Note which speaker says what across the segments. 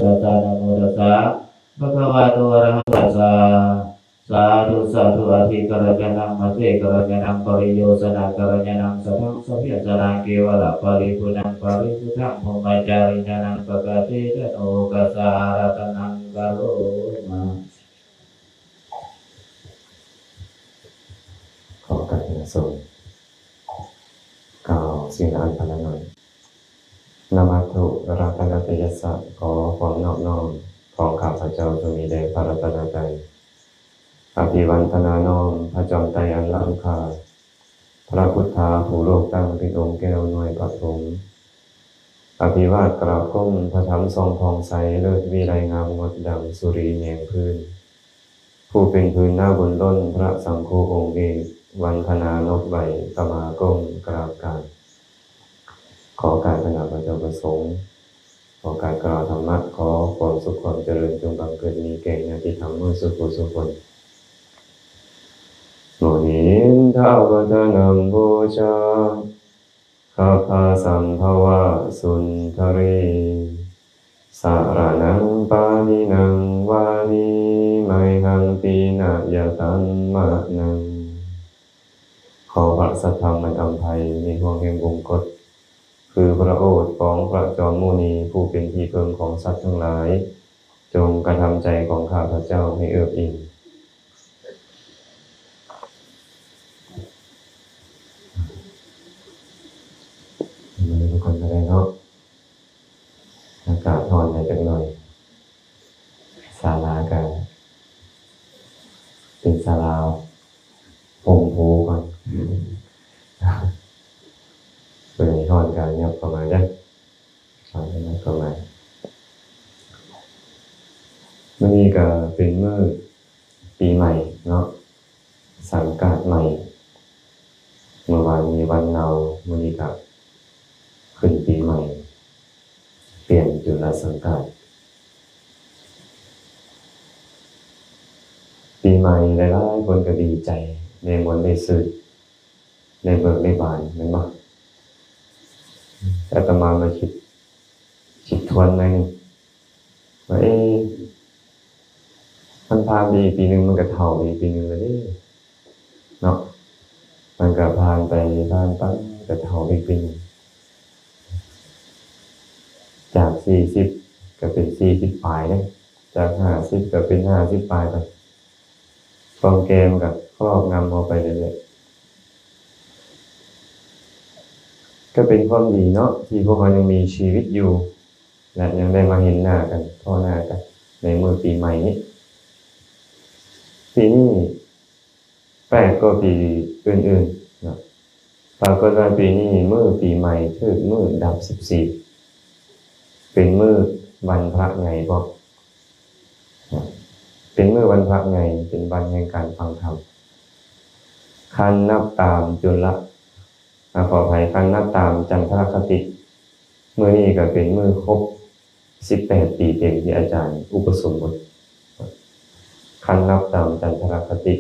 Speaker 1: ตัสสะนะโมตัสสะภะคะวะโตอะระหะโตสัมมาสัมพุทธัสสะสาธุสาธุอธิกรณังมัสสิกรณังปริโยสนะกรณังสัทธังสัพเพสนังเกวะละปริปุนังปริสุทธังพรหมจารินังปกติตโนกัสสะรัตนังกโรมา
Speaker 2: ขอการเป็นส่วนกล่าวสิ่งอันพันหน่อยนามัตถุรัตนตยัสสะขอความนอบน้อมของข้าพเจ้าจงมีแด่พระรัตนตรัยอภิวันทนาน้อมพระจอมไตรอันละอังคารพระพุทธาผู้โลกตั้งเป็นองค์แก้วหน่วยปฐมอภิวาทกราบก้มพระธรรมทรงทองใสเลิศวิไลงามงดดังสุรีแยงพื้นผู้เป็นพื้นหน้าบนต้นพระสังฆองค์เอกวันธนานกใบสมาก้มกราบการขอการขณะพระเจ้าประสงค์ขอการกล่าวธรรมะขอความสุขความเจริญจงบังเกิดมีแก่ญาติธรรมเมื่อสุขสุขคนโมหินทาวทนังบูชาข้าพาสัมภวะสุนทรีสารนังปานินังวานิไมหังตีนายตัมมะนังขอพระสัทธรรมมันอำไพในห่วงแห่งวงกฎคือพระโอษฐ์ของพระจอมมุนีผู้เป็นที่พึ่งของสัตว์ทั้งหลายจงกระทำใจของข้าพเจ้าให้เอิบอิ่มมาทุกคนมาได้เนาะอากาศร้อนหน่อยจังหน่อยศาลากันเป็นศาลาโป่งโพก่อนเป็นร้อนกันเนี่ยประมาณนี้ประมาณมื้อนี้ก็เป็นมื้อปีใหม่เนาะสังกาดใหม่เมื่อวานมีวันเนามื้อนี้ก็ขึ้นปีใหม่เปลี่ยนจุลสังกาดปีใหม่หลายๆคนก็ดีใจในมวลได้ซื้อในเบิกในบานแม่นบ่อาตมาคิดทวนหน่อยนึงว่ามันผ่านไปอีกปีนึงมันก็เท่าไปอีกปีนึงเลยเนาะมันก็ผ่านไปก็เท่าไปอีกปีนึงจาก40ก็เป็น40ปลายเด้จาก50ก็เป็น50ปลายไปความแก่มันก็ครอบงำเอาไปเรื่อยๆก็เป็นความดีเนาะที่พวกเรายังมีชีวิตอยู่และยังได้มาเห็นหน้ากันพ่อหน้ากันในมื้อปีใหม่นี้ปีนี้แปลกกว่าปีอื่นๆนะปรากฏว่าปีนี้มื้อปีใหม่คือมื้อดับ14เป็นมื้อวันพระใหญ่บ่เป็นมื้อวันพระใหญ่เป็นวันแห่งการฟังธรรมคันนับตามจุลขออภัยคันนับตามจันทรคติมื้อนี้ก็เป็นมื้อครบ18ปีเต็มที่อาจารย์อุปสมบทคันนับตามจันทรคติ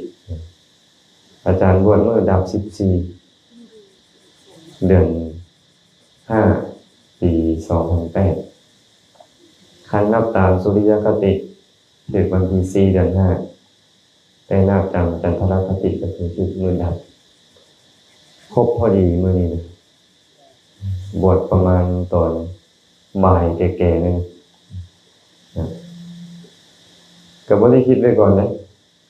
Speaker 2: อาจารย์บวชเมื่อดับ14เดือน5ปี2008คันนับตามสุริยคติเดือนวันที่4เดือน5แต่นับตามจันทรคติก็คือมื้อดับครบพอดีมื้อนี้นะบวชประมาณตอนบ่ายแก่ๆนึงก็บ่ได้คิดไว้ก่อนนะ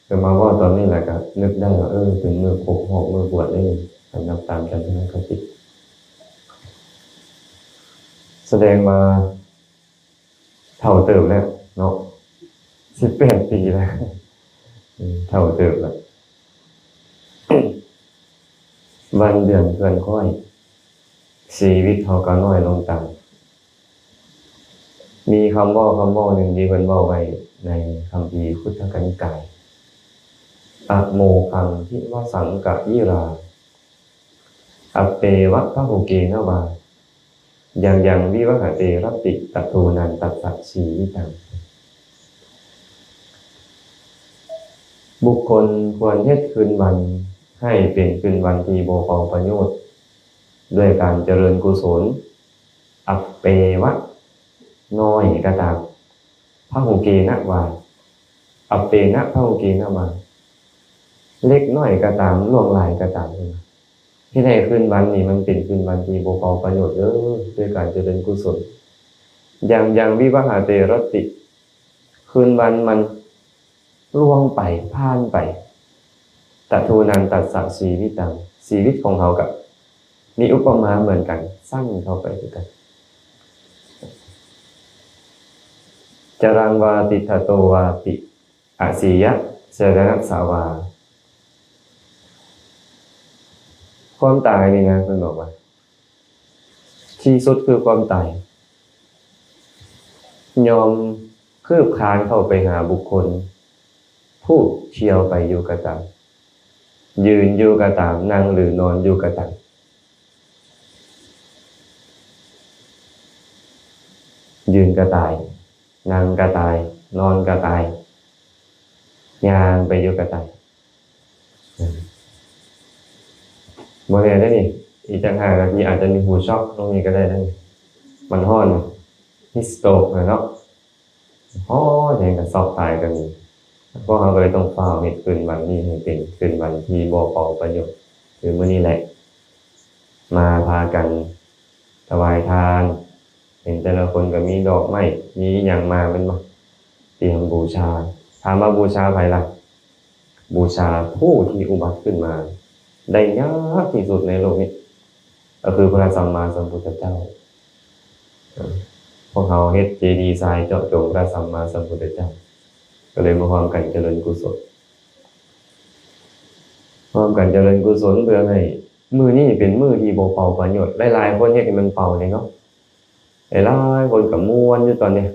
Speaker 2: ก็มาว่าตอนนี้แหละก็นึกได้ว่าเป็นมื้อครบรอบมื้อบวชนี่สำนับตามจันทรคติแสดงมาเท่าเติบแล้วเนาะ18ปีแล้วเท่าเติบแล้ววันเดือนเกินค่อยชีวิตเฮาก็น้อยลงตามมีคำเว้าหนึ่งที่เพิ่นเว้าไว้ในคัมภีร์พุทธกนิกายอะโมคังทิวสังกะยิราอัปเปวะพะโหเกนะวายังวิวหเตรติตะโทนันตัสสะชีวิตังบุคคลควรเฮ็ดคืนวันให้เป็นคืนวันที่บ่เป่าประโยชน์ด้วยการเจริญกุศลอัปเปวะน้อยก็ตาม พหุเกนะวาอัปเปนะพหุเกนะวาเล็กน้อยก็ตามล่วงหลายก็ตามที่ในคืนวันนี้มันเป็นคืนวันที่บ่เป่าประโยชน์ด้วยการเจริญกุศลอย่างวิวหาเตรติ คืนวันมันล่วงไปผ่านไปตัทูนันตัสสะชีวิตังชีวิตของเขากับมีอุปมาเหมือนกันสั้นเข้าไปด้วยกันจรังวาติทโตวาติอาสียะเสรณสาวาความตายนี่นะคุณบอกว่าที่สุดคือความตายยอมคืบคลานเข้าไปหาบุคคลผู้เที่ยวไปอยู่กระตามยืนอยู่กระตามนั่งหรือนอนอยู่กระตามยืนกระตายนั่งกระตายนอนกระตายย่างไปอยู่กระตายบริเวณได้นี่อีกจังหากนาทีอาจจะมีหูช็อกตรงนี้ก็ได้นะมันห้อนฮิสโตกเนาะอ๋ออย่างกับซอกตายกันพวกเราเลยต้องเฝ้าเห็ดคืนวันนี้ให้เป็นคืนวันที่บ่เป่าประโยชน์คือมื้อนี้แหละมาพากันถวายทานเห็นแต่ละคนก็มีดอกไม้มีอย่างมาเป็นบ่เตรียมบูชาถามว่าบูชาใครล่ะบูชาผู้ที่อุบัติขึ้นมาได้ยากที่สุดในโลกนี้ก็คือพระสัมมาสัมพุทธเจ้าพวกเขาเฮ็ดเจดีย์ทรายเจาะจงพระสัมมาสัมพุทธเจ้าก็เลยมาพร้อมกันเจริญกุศลพร้อมกันเจริญกุศลเพื่อให้มื้อนี้เป็นมื้อที่บ่เป่าประโยชน์หลายๆคนเฮ็ดให้มันเป่าเลยเนาะหลายๆคนก็ม่วนอยู่ตอนนี้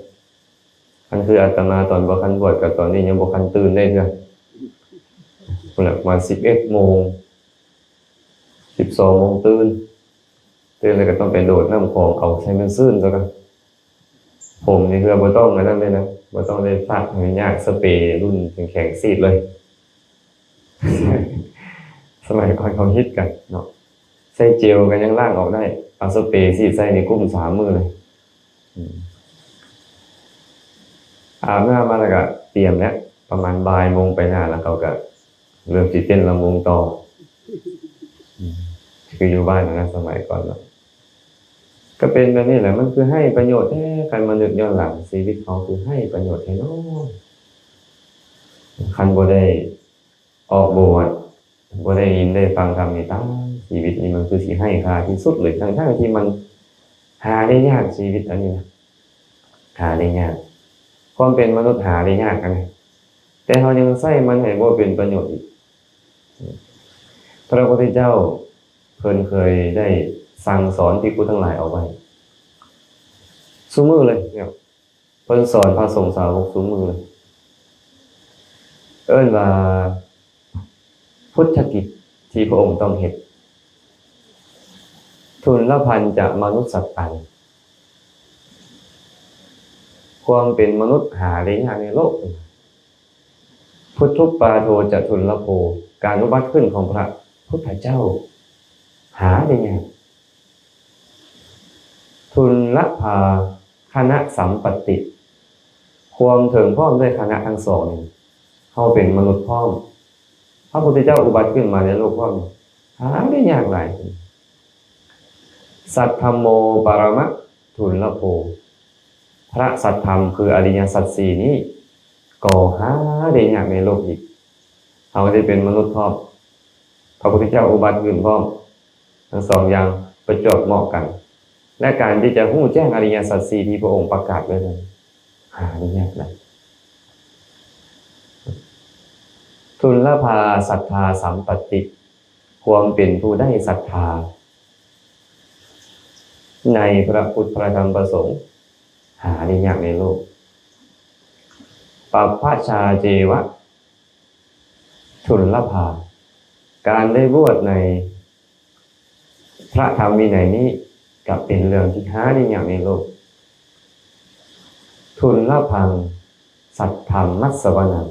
Speaker 2: อันคืออาตมาตอนบ่คันบวชกับตอนนี้ยังบ่คันตื่นได้เด้อพุ่นละประมาณ 11:00 น 12:00 นตื่นแล้วก็ต้องไปโดดน้ำคลองเอาให้มันซื่นซะก่อนผมนี่คือบ่ต้องอันนั้นเลยนะบ่ต้องได้ซักให้ยากสเปรย์รุ่นแข็งๆซีดเลย สมัยก่อนเขาฮิตกันเนาะใส่เจลกันยังล้างออกได้เอาสเปรย์ซีดใส่ในกุ้ม3 มือเลยอาบน้ำมาแล้วก็เตรียมแล้วประมาณบ่ายโมงไปหน้าแล้วเขาก็เริ่มสิเต้นลำวงต่อคืออยู่บ้านนะสมัยก่อนเนาะก็เป็นแบบนี้แหละมันคือให้ประโยชน์การมานึกย้อนหลังชีวิตเขาคือให้ประโยชน์ให้น้องคันบ่ได้ออกบวชบ่ได้ยินได้ฟังธรรมนี่ตั้งชีวิตนี้มันคือสิให้ค่าที่สุดเลยทั้งที่มันหาได้ยากชีวิตอันนี้นะหาได้ยากความเป็นมนุษย์หาได้ยากกันแต่เขายังใช้มันให้บ่เป็นประโยชน์อีกพระพุทธเจ้าเพิ่นเคยได้สั่งสอนภิกษุทั้งหลายเอาไว้ซุมื้อเลยเนี่ยเพิ่นสอนพระสงฆ์สาวกซุมื้อเลยเอิ้นว่าพุทธกิจที่พระองค์ต้องเฮ็ดทุนละพันจะมนุษย์สัตตังความเป็นมนุษย์หาได้ยากในโลกพุทธุปาโทจะทุนละโภการอุบัติขึ้นของพระพุทธเจ้าหาได้ยากทุนละภาคณะสัมปติความถึงพร้อมด้วยคณะทั้งสองนี่เขาเป็นมนุษย์พร้อมพระพุทธเจ้าอุบัติขึ้นมาในโลกพร้อมหาได้ยากหลายสัทธัมโมปรมะทุนละโภพระสัทธรรมคืออริยสัจสี่นี้ก็หาได้ยากในโลกอีกเขาได้เป็นมนุษย์พร้อมพระพุทธเจ้าอุบัติขึ้นพร้อมทั้งสองอย่างประจวบเหมาะกันและการที่จะรู้แจ้งอริยสัจสี่ที่พระองค์ประกาศไว้นั้นหาได้ยากเลยทุนละภาศรัทธาสัมปติความเป็นผู้ได้ศรัทธาในพระพุทธพระธรรมพระสงฆ์หาได้ยากในโลกปัปพชาเจวะทุนละภาการได้บวชในพระธรรมวินัยนี้กับเป็นเรื่องที่หาได้ยากในโลกทุนละพังสัทธรรมมัสสวนัง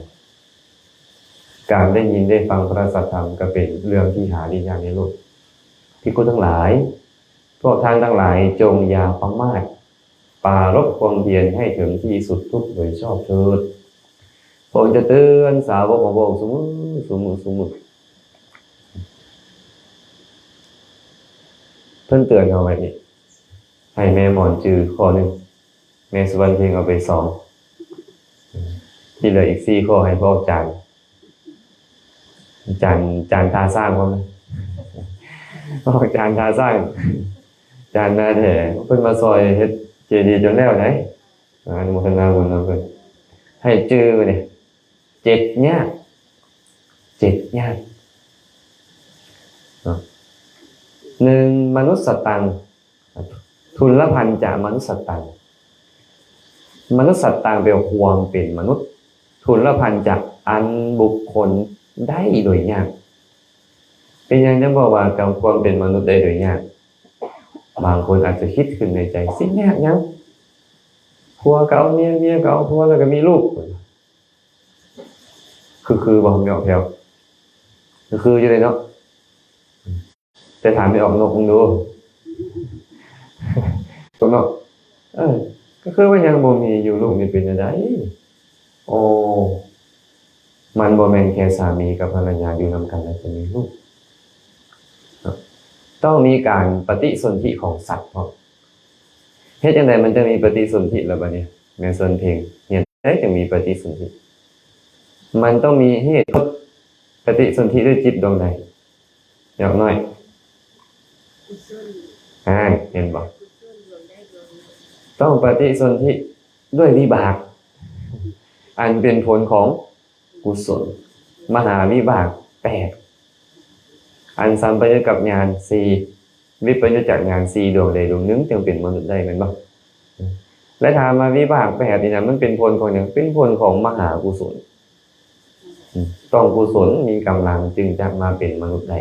Speaker 2: การได้ยินได้ฟังพระสัทธรรมก็เป็นเรื่องที่หาได้ยากในโลกภิกษุทั้งหลายพวกท่านทั้งหลายจงอย่าประมาท ปรารภความเพียรให้ถึงที่สุดทุกโดยชอบเถิดพระองค์จะเตือนสาวกของพระองค์เสมอเพิ่นเตือนเอาไว้นี่ให้แม่หมอนจือข้อหนึ่งแม่สุวรรณเพ็งเอาไป2ที่เหลืออีก4ข้อให้พ่อจานทาสร้างพร้อมนะพ่อจานทาสร้างจานนาแท้เพิ่นมาซอยเฮ็ดเจดีย์จนแล้วไหนอนุโมทนาบุญนำเพิ่นให้จื้อไว้นี่7ยาก1มนุษย์สตังทุลพันจะมนุษย์สตังมนุษย์สตังแปลว่าความเป็นมนุษย์ทุลพันจะอันบุคคลได้โดยยากเป็นอย่างที่บอกว่าการความเป็นมนุษย์ได้โดยยากบางคนอาจจะคิดขึ้นในใจสิยากยังผัวเก่าเมียเก่าผัวแล้วก็มีลูกคือบอกไม่ออกแถวคืออยู่เลยเนาะแต่ถามไม่ออกนกมึงดูตรงนอกก็คือว่ายังบ่มีอยู่ลูกนี่เป็นจังได๋โอ้มันบ่แม่นแค่สามีกับภรรยาอยู่นำกันแล้วจะมีลูกต้องมีการปฏิสนธิของสัตว์เพราะเฮ็ดจังได๋มันจะมีปฏิสนธิแล้วบัดนี้แม่ส่วนเพลงเนี่ยได้จะมีปฏิสนธิมันต้องมีเหตุปฏิสนธิด้วยจิตดวงใดอย่างน้อยเห็นบ่ต้องปฏิสนธิด้วยวิบากอันเป็นผลของกุศลมหาวิบาก8อันสัมปยุตกับญาณ4วิปยุตจากญาณ4ดวงใดดวงหนึ่งจึงเป็นมนุษย์ได้แม่นบ่และถามมาวิบาก8นี่นะมันเป็นผลของหยังเป็นผลของมหากุศลต้องกุศลมีกำลังจึงจะมาเป็นมนุษย์ได้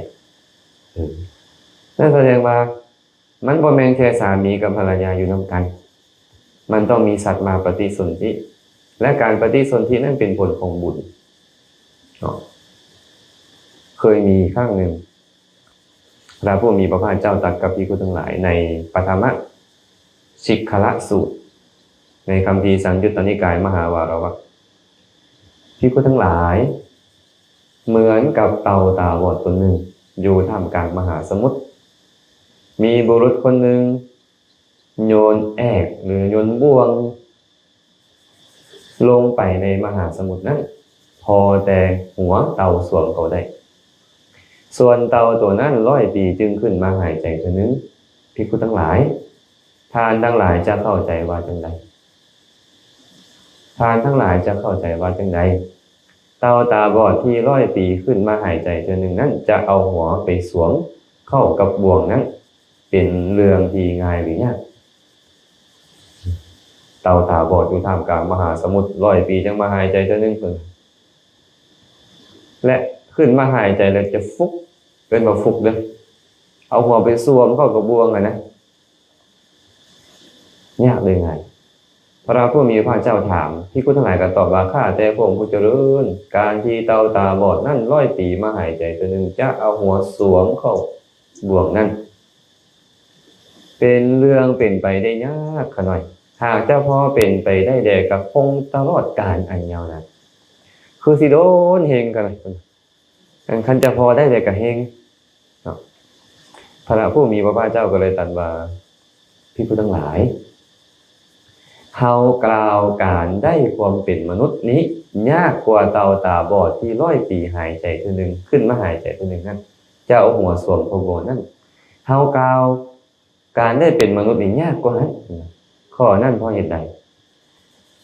Speaker 2: นั่นแสดงว่ามันบ่แม่นแค่สามีกับภรรยาอยู่นำกันมันต้องมีสัตว์มาปฏิสนธิและการปฏิสนธินั้นเป็นผลของบุญเคยมีครั้งหนึ่งพระผู้มีพระภาคเจ้าตรัสกับภิกษุทั้งหลายในปฐมสิกขละสูตรในคัมภีร์สังยุตตนิกายมหาวารวักภิกษุทั้งหลายเหมือนกับเต่าตาบอดตัวหนึ่งอยู่ท่ามกลางมหาสมุทรมีบุรุษคนหนึ่งโยนแอกหรือโยนบ่วงลงไปในมหาสมุทรนั้นพอแต่หัวเต่าสวมเขาได้ส่วนเต่าตัวนั้น100 ปีจึงขึ้นมาหายใจเท่านึงภิกษุทั้งหลายทานทั้งหลายจะเข้าใจว่าจังใดทานทั้งหลายจะเข้าใจว่าจังใดเต่าตาบอดที่100 ปีขึ้นมาหายใจเท่านึงนั้นจะเอาหัวไปสวมเข้ากับบ่วงนั้นเป็นเรื่องที่ง่ายหรือยากเต่าตาบอดอยู่ท่ามกลางมหาสมุทร100 ปีจังมาหายใจเท่านึงเพิ่นและขึ้นมาหายใจแล้วจะฟุกเป็นบ่ฟุกเด้อเอาหัวไปสวมเข้ากับบ่วงนะยากเลยไงพระผู้มีพระเจ้าถามภิกษุทั้งหลายก็ตอบว่าข้าแต่พระองค์ผู้เจริญการที่เต่าตาบอดนั่น100 ปีมาหายใจเท่านึงจะเอาหัวสวมเข้าบ่วงนั้นเป็นเรื่องเป็นไปได้ยากขะหน่อยหากเจ้าพ่อเป็นไปได้แด่กับคงตลอดกาลอันยาวนานคือสิโดนเฮงกันคันจะพอได้แด่กับเฮงพระผู้มีพระภาคเจ้าก็เลยตรัสว่าภิกษุทั้งหลายเฮากล่าวการได้ความเป็นมนุษย์นี้ยากกว่าเต่าตาบอดที่100 ปีหายใจเท่านึงขึ้นมาหายใจเท่านึงนั้นจะเอาหัวสวมเข้าบ่วงนั้นเฮากล่าวการได้เป็นมนุษย์นี่ยากกว่านั้นข้อนั้นเพราะเหตุใด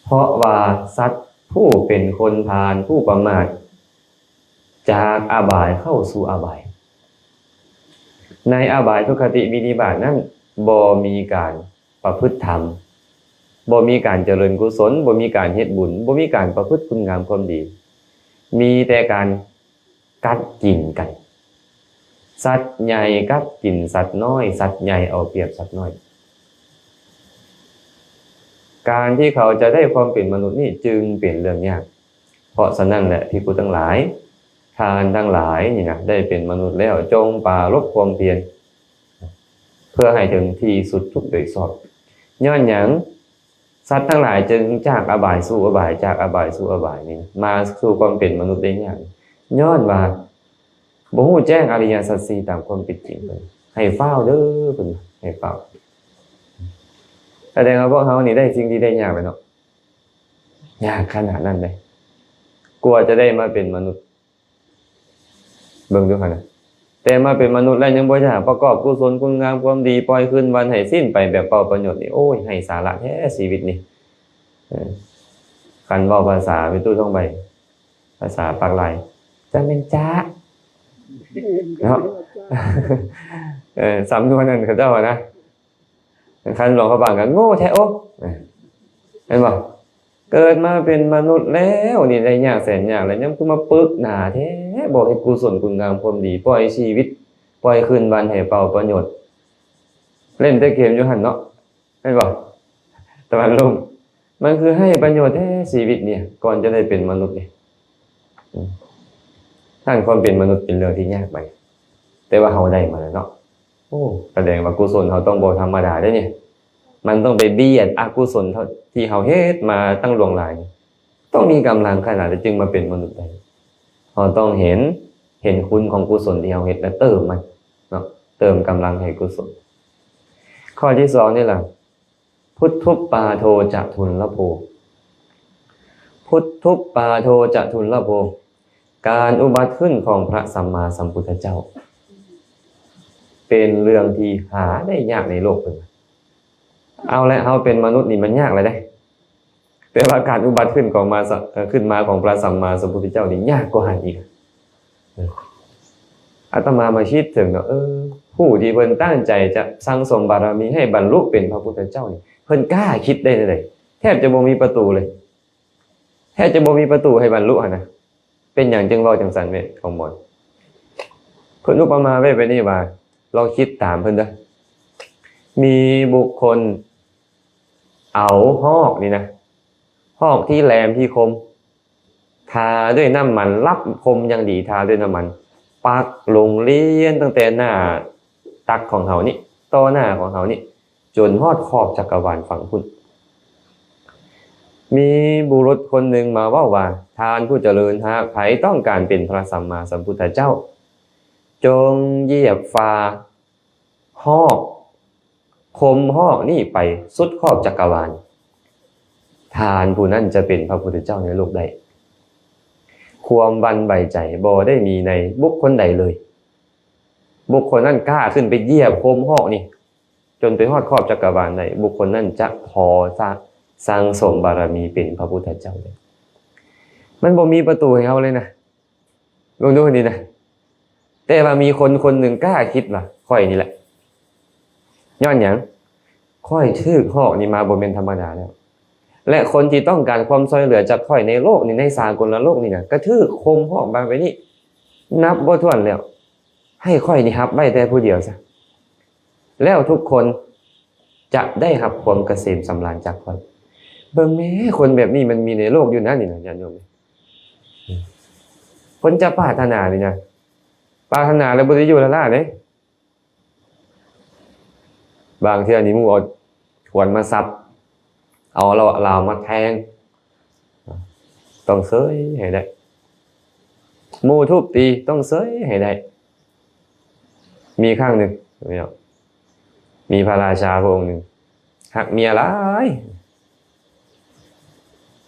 Speaker 2: เพราะว่าสัตว์ผู้เป็นคนพาลผู้ประมาทจากอบายเข้าสู่อบายในอบายทุกขติวินิบาตนั้นบ่มีการประพฤติธรรมบ่มีการเจริญกุศลบ่มีการเฮ็ดบุญบ่มีการประพฤติคุณงามความดีมีแต่การกัดกินกันสัตว์ใหญ่กัดกินสัตว์น้อยสัตว์ใหญ่เอาเปรียบสัตว์น้อยการที่เขาจะได้ความเป็นมนุษย์นี่จึงเป็นเรื่องยากเพราะฉะนั้นแหละภิกษุทั้งหลายทานทั้งหลายนี่นะได้เป็นมนุษย์แล้วจงปรารภความเพียรเพื่อให้ถึงที่สุดทุกโดยชอบย้อนหยัง สัตว์ทั้งหลายจึงจากอบายสู่อบายจากอบายสู่อบายนี่มาสู่ความเป็นมนุษย์ได้ยากย้อนว่าบ่ฮู้แจ้งอริยสัจสี่ตามความเป็นจริงเลยให้เฝ้าเด้อเพิ่นให้เฝ้าแสดงว่าพวกเฮานี่ได้สิ่งที่ได้ยากไปเนาะยากขนาดนั้นเลยกลัวจะได้มาเป็นมนุษย์เบิ่งดูหั่นน่ะแต่มาเป็นมนุษย์แล้วยังบ่อยากประกอบกุศลคุณงามความดีปล่อยคืนวันให้สิ้นไปแบบเปล่าประโยชน์นี่โอ้ยให้สาระแท้ชีวิตนี่คันเว้าภาษาไปตู้ท่องใบภาษาปากลายจังเป็นจ๊ะเนาะสำนวนนั้นเขาเจ้านะคันหลวงเขาบางก็โง่แท้โอ้เห็นบ่เกิดมาเป็นมนุษย์แล้วนี่ได้ยากแสนยากแล้วยังคือมาปึกหน้าแท้บ่เฮ็ดกุศลคุณงามความดีปล่อยชีวิตปล่อยคืนวันให้เปล่าประโยชน์เล่นแต่เกมอยู่หั่นเนาะเห็นบ่ตะวันลมมันคือให้ประโยชน์แท้ชีวิตเนี่ยก่อนจะได้เป็นมนุษย์นี่ท่านความเป็นมนุษย์เป็นเรื่องที่ยากไปแต่ว่าเฮาได้มาแล้วเนาะโอ้แสดงว่ากุศลเฮาต้องบ่ธรรมดาเด้เนี่ยมันต้องไปเบียดอกุศลที่เฮาเฮ็ดมาตั้งล่วงหลายต้องมีกำลังขนาดนั้นจึงมาเป็นมนุษย์ได้เฮาต้องเห็นคุณของกุศลที่เฮาเฮ็ดและเติมมันเนาะเติมกำลังให้กุศลข้อที่2นี่ล่ะพุทธุปปาโทจะทุลโภพุทธุปปาโทจะทุลโภการอุบัติขึ้นของพระสัมมาสัมพุทธเจ้าเป็นเรื่องที่หาได้ยากในโลกเลยเอาละเฮาเป็นมนุษย์นี่มันยากเลยได้แต่ว่าการอุบัติขึ้นมาของพระสัมมาสัมพุทธเจ้านี่ยากกว่าอีกอาตมามาคิดถึงเนาะผู้ที่เพิ่นตั้งใจจะสั่งสมบารมีให้บรรลุเป็นพระพุทธเจ้านี่เพิ่นกล้าคิดได้เลยแทบจะบ่มีประตูเลยแทบจะบ่มีประตูให้บรรลุอ่ะนะเป็นอย่างจึงเว้าจังซั่นแม่ของหมอนเพิ่นอุปมาไว้นี่ว่าลองคิดตามเพิ่นเด้อมีบุคคลเอาหอกนี่นะหอกที่แหลมที่คมทาด้วยน้ำมันรับคมอย่างดีทาด้วยน้ำมันปักลงเลียนตั้งแต่หน้าตักของเฮานี่ต่อหน้าของเฮานี่จนฮอดขอบจักรวาลฝั่งพุ่นมีบุรุษคนหนึ่งมาว่าทานผู้เจริญหากใครต้องการเป็นพระสัมมาสัมพุทธเจ้าจงเหยียบฝ่าหอกคมหอกนี่ไปสุดขอบจักรวาลทานผู้นั้นจะเป็นพระพุทธเจ้าในโลกได้ความบันใบใจบ่ได้มีในบุคคลใดเลยบุคคลนั้นกล้าขึ้นไปเหยียบคมหอกนี่จนไปฮอดขอบจักรวาลได้บุคคลนั้นจะพอสร้างสมบารมีเป็นพระพุทธเจ้าเลยมันบ่มีประตูให้เฮาเลยนะลองดูนี่นะแต่ว่ามีคนหนึ่งกล้าคิดว่าค่อยนี่แหละย้อนหยังค่อยชื่อหอกนี่มาบ่แม่นธรรมดาแล้วและคนที่ต้องการความช่วยเหลือจากค่อยในโลกนี่ในสากลโลกนี่นะกระทืบคมหอกบางไปนี่นับบ่ถ้วนแล้วให้ค่อยนี่รับไว้แต่ผู้เดียวซะแล้วทุกคนจะได้รับความเกษมสำราญจากค่อยเบิ่งแม้คนแบบนี้มันมีในโลกอยู่นะนี่นะญาติโยมคนจะปรารถนานี่นะปรารถนาแล้วบ่ได้อยู่ละล่ะเด้บางเทื่อนี่หมู่เอาขวานมาซับเอาลาวมาแทงต้องเสยให้ได้หมู่ทุบตีต้องเสยให้ได้มีครั้งหนึ่งมีพระราชาพระองค์หนึ่งหักเมียหลาย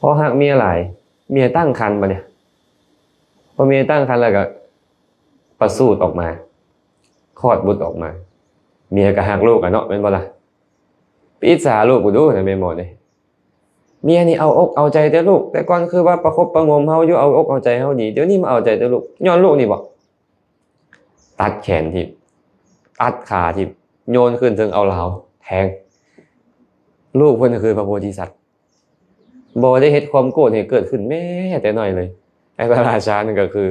Speaker 2: พอหักเมียหลายเมียตั้งครรภ์มาเนี่ยพอเมียตั้งครรภ์แล้วก็ประสูติออกมาคลอดบุตรออกมาเมียก็หักลูกอ่ะเนาะเป็นบ่ล่ะไปอิจฉาลูกกูดูนะแม่หมอนี่เมียนี่เอาอกเอาใจแต่ลูกแต่ก่อนคือว่าประคบประงมเฮาอยู่เอาอกเอาใจเฮาดีเดี๋ยวนี้มาเอาใจแต่ลูกย้อนลูกนี่บ่ตัดแขนทิ่มตัดขาทิ่มโยนขึ้นถึงเอาเหลาแทงลูกเพิ่นคือพระโพธิสัตว์บ่ได้เฮ็ดความโกรธให้เกิดขึ้นแม้แต่น้อยเลยไอ้พระราชานั่นก็คือ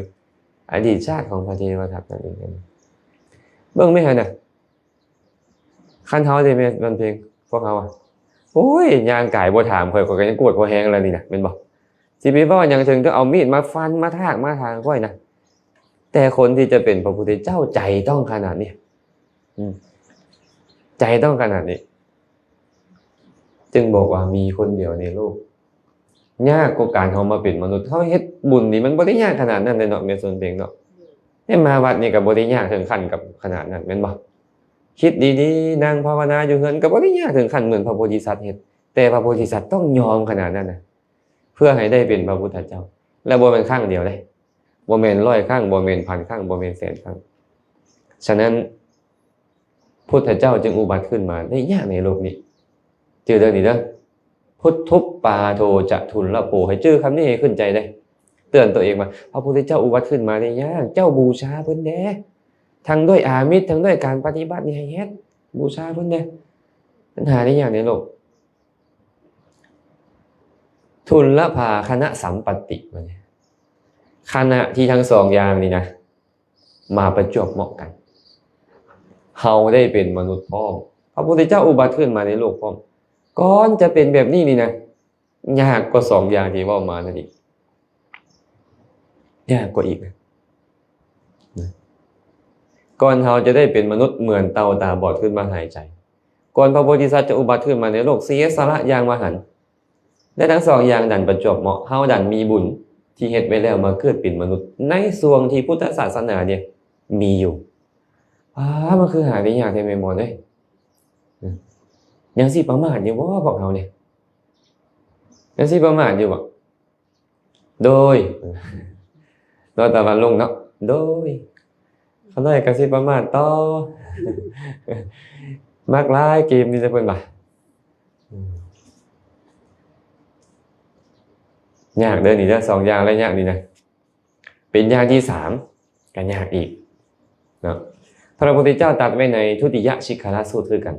Speaker 2: อดีตชาติของพระเทวทัตนั่นเองเบิ่งไม่เห็นน่ะคันเฮาได้แม่มันเพลงพวกเฮาอ่ะโอ้ยยางกายบ่ถามข่อยก็ยังโกรธบ่แฮงแล้วนี่น่ะแม่นบ่สิไปว่าหยังถึงต้องเอามีดมาฟันมาทากมาทางข่อยนะแต่คนที่จะเป็นพระพุทธเจ้าใจต้องขนาดนี้ใจต้องขนาดนี้ จึงบอกว่ามีคนเดียวในโลกยากกว่าการเขามาเป็นมนุษย์เขาเฮ็ดบุญนี่มันบ่ได้ยากขนาดนั้นเลยเนาะแม่ส่วนเพียงเนาะให้มาวัดนี่ก็บ่ได้ยากถึงขั้นกับขนาดนั้นแม่นบ่คิดดีๆนั่งภาวนาอยู่เฮือนก็บ่ได้ยากถึงขั้นเหมือนพระโพธิสัตว์เฮ็ดแต่พระโพธิสัตว์ต้องยอมขนาดนั้นน่ะเพื่อให้ได้เป็นพระพุทธเจ้าและบ่แม่นครั้งเดียวเด้บ่แม่น100ครั้งบ่แม่นพันครั้งบ่แม่นแสนครั้งฉะนั้นพุทธเจ้าจึงอุบัติขึ้นมาได้ยากในโลกนี้ชื่อเรื่องนี้เด้อพุทธุปปาโทจะทุลโภให้ชื่อคำนี้ให้ขึ้นใจได้เตือนตัวเองว่าพระพุทธเจ้าอุบัติขึ้นมาได้ยากเจ้าบูชาเพิ่นแด่ทั้งด้วยอามิสทั้งด้วยการปฏิบัตินี่ให้เฮ็ดบูชาเพิ่นแด่ปัญหาได้ยากในโลกทุลภาคณะสัมปติว่าเนี่ยขณะที่ทั้งสองอย่างนี่นะมาประจวบเหมาะกันเฮาได้เป็นมนุษย์พร้อมพระพุทธเจ้าอุบัติขึ้นมาในโลกพร้อมก่อนจะเป็นแบบนี้นี่นะยากกว่าสองอย่างที่ว่ามานั่นอีกยากกว่าอีกนะก่อนเราจะได้เป็นมนุษย์เหมือนเต่าตาบอดขึ้นมาหายใจก่อนพระโพธิสัตว์จะอุบัติขึ้นมาในโลกเสียสละอย่างมหันต์และทั้งสองอย่างดันประจวบเหมาะเฮาดันมีบุญที่เฮ็ดไว้แล้วมาเกิดเป็นมนุษย์ในส่วนที่พุทธศาสนาเนี่ยมีอยู่มันคือหาได้ยากแท้แม่หมอเด้ยยังสิประมาทอยู่บ่พวกเราเนี่ยยังสิประมาทอยู่บ่โดยรอตะวันลงเนาะโดยเขาได้ก็สิประมาทต่อมากหลายเกมนี่จะเพิ่นบ่ยากเด้อนี่เด้อ2อย่างแล้วยากนี่นะเป็นอย่างที่3ก็ยากอีกเนาะพระพุทธเจ้าตรัสไว้ในทุติยสิกขาสูตรคือกัน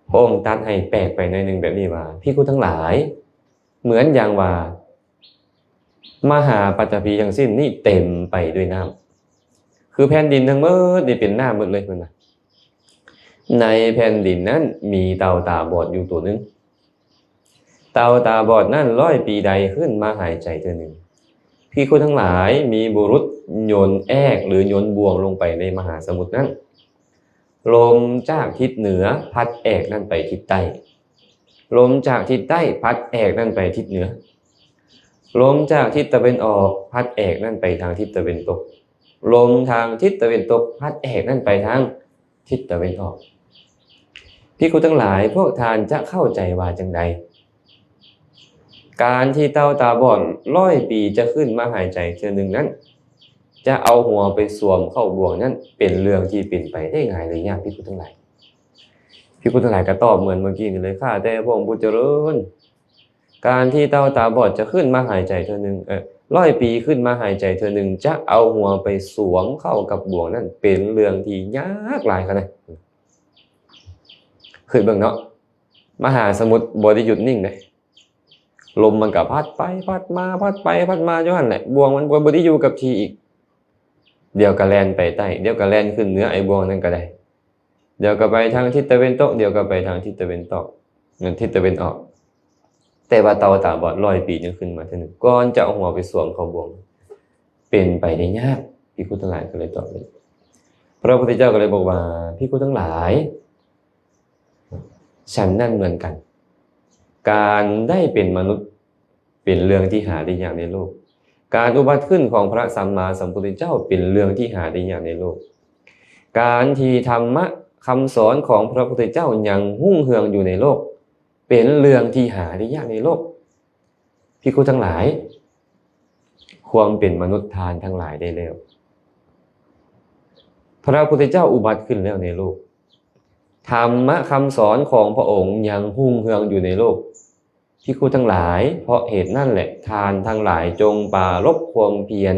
Speaker 2: พระองค์ตรัสให้แปลกไปหน่อยนึงแบบนี้ว่าภิกษุทั้งหลายเหมือนอย่างว่ามหาปัตตภีทั้งสิ้นนี่เต็มไปด้วยน้ำคือแผ่นดินทั้งหมดนี่เป็นน้ำหมดเลยเพิ่นว่าในแผ่นดินนั้นมีเต่าตาบอดอยู่ตัวนึงเต่าตาบอดนั้น100 ปีใดขึ้นมาหายใจเทื่อนึงภิกษุทั้งหลายมีบุรุษโยนแอกหรือโยนบ่วงลงไปในมหาสมุทรนั้นลมจากทิศเหนือพัดแอกนั่นไปทิศใต้ลมจากทิศใต้พัดแอกนั่นไปทิศเหนือลมจากทิศตะวันออกพัดแอกนั่นไปทางทิศตะวันตกลมทางทิศตะวันตกพัดแอกนั่นไปทางทิศตะวันออกภิกษุทั้งหลายพวกทานจะเข้าใจว่าจังใดการที่เต่าตาบอด100 ปีจะขึ้นมาหายใจเทื่อนึงนั้นจะเอาหัวไปสวมเข้าบ่วงนั้นเป็นเรื่องที่เป็นไปได้ง่ายหรือยากภิกษุทั้งหลายภิกษุทั้งหลายก็ตอบเหมือนเมื่อกี้นี่เลยค่ะแต่พระองค์ผู้เจริญการที่เต่าตาบอดจะขึ้นมาหายใจเทื่อนึง100 ปีขึ้นมาหายใจเทื่อนึงจะเอาหัวไปสวมเข้ากับบ่วงนั้นเป็นเรื่องที่ยากหลายขนาดเคยเบิ่งเนาะมหาสมุทรบ่ได้หยุดนิ่งเด้ลมมันก็พัดไปพัดมาพัดไปพัดมาอยู่หั่นแหละบ่วงมันบ่ได้อยู่กับที่อีกเดี๋ยวก็แล่นไปใต้เดี๋ยวก็แล่นขึ้นเหนือไอ้บ่วงนั้นก็ได้เดี๋ยวก็ไปทางทิศตะวันตกเดี๋ยวก็ไปทางทิศตะวันตกงั้นทิศตะวันออกแต่ว่าเต่าตาบอด100 ปียังขึ้นมาเทื่อนึงก่อนจะเอาหัวไปสวมเข้าบ่วงเป็นไปได้ยากภิกษุทั้งหลายก็เลยตอบเลยพระพุทธเจ้าก็เลยบอกว่าภิกษุทั้งหลายฉันนั่นเหมือนกันการได้เป็นมนุษย์เป็นเรื่องที่หาได้ยากในโลกการอุบัติขึ้นของพระสัมมาสัมพุทธเจ้าเป็นเรื่องที่หาได้ยากในโลกการที่ธรรมะคำสอนของพระพุทธเจ้ายังรุ่งเรืองอยู่ในโลกเป็นเรื่องที่หาได้ยากในโลกภิกษุทั้งหลายความเป็นมนุษย์ทานทั้งหลายได้แล้วพระพุทธเจ้าอุบัติขึ้นแล้วในโลกธรรมะคำสอนของพระองค์ยังรุ่งเรืองอยู่ในโลกภิกษุทั้งหลายเพราะเหตุนั่นแหละทานทั้งหลายจงปรารภความเพียร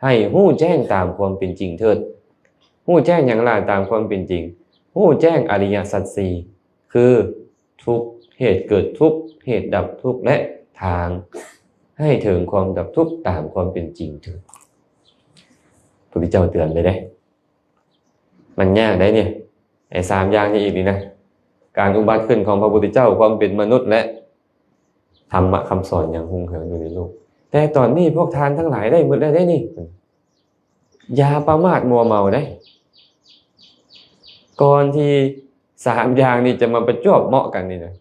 Speaker 2: ให้รู้แจ้งตามความเป็นจริงเถิดรู้แจ้งอย่างไรตามความเป็นจริงรู้แจ้งอริยสัจสี่คือทุกข์เหตุเกิดทุกข์เหตุดับทุกข์และทางให้ถึงความดับทุกข์ตามความเป็นจริงเถิดพระพุทธเจ้าเตือนเลยเด้มันยากได้เนี่ยไอ้3อย่างนี้อีกนี่นะการอุบัติขึ้นของพระพุทธเจ้าความเป็นมนุษย์และธรรมะคำสอนอย่างรุ่งเรืองอยู่ในโลกแต่ตอนนี้พวกทานทั้งหลายได้หมดแล้วได้นี่อย่าประมาทมัวเมาได้ก่อนที่3อย่างนี้จะมาประจวบเหมาะกันนี่นะ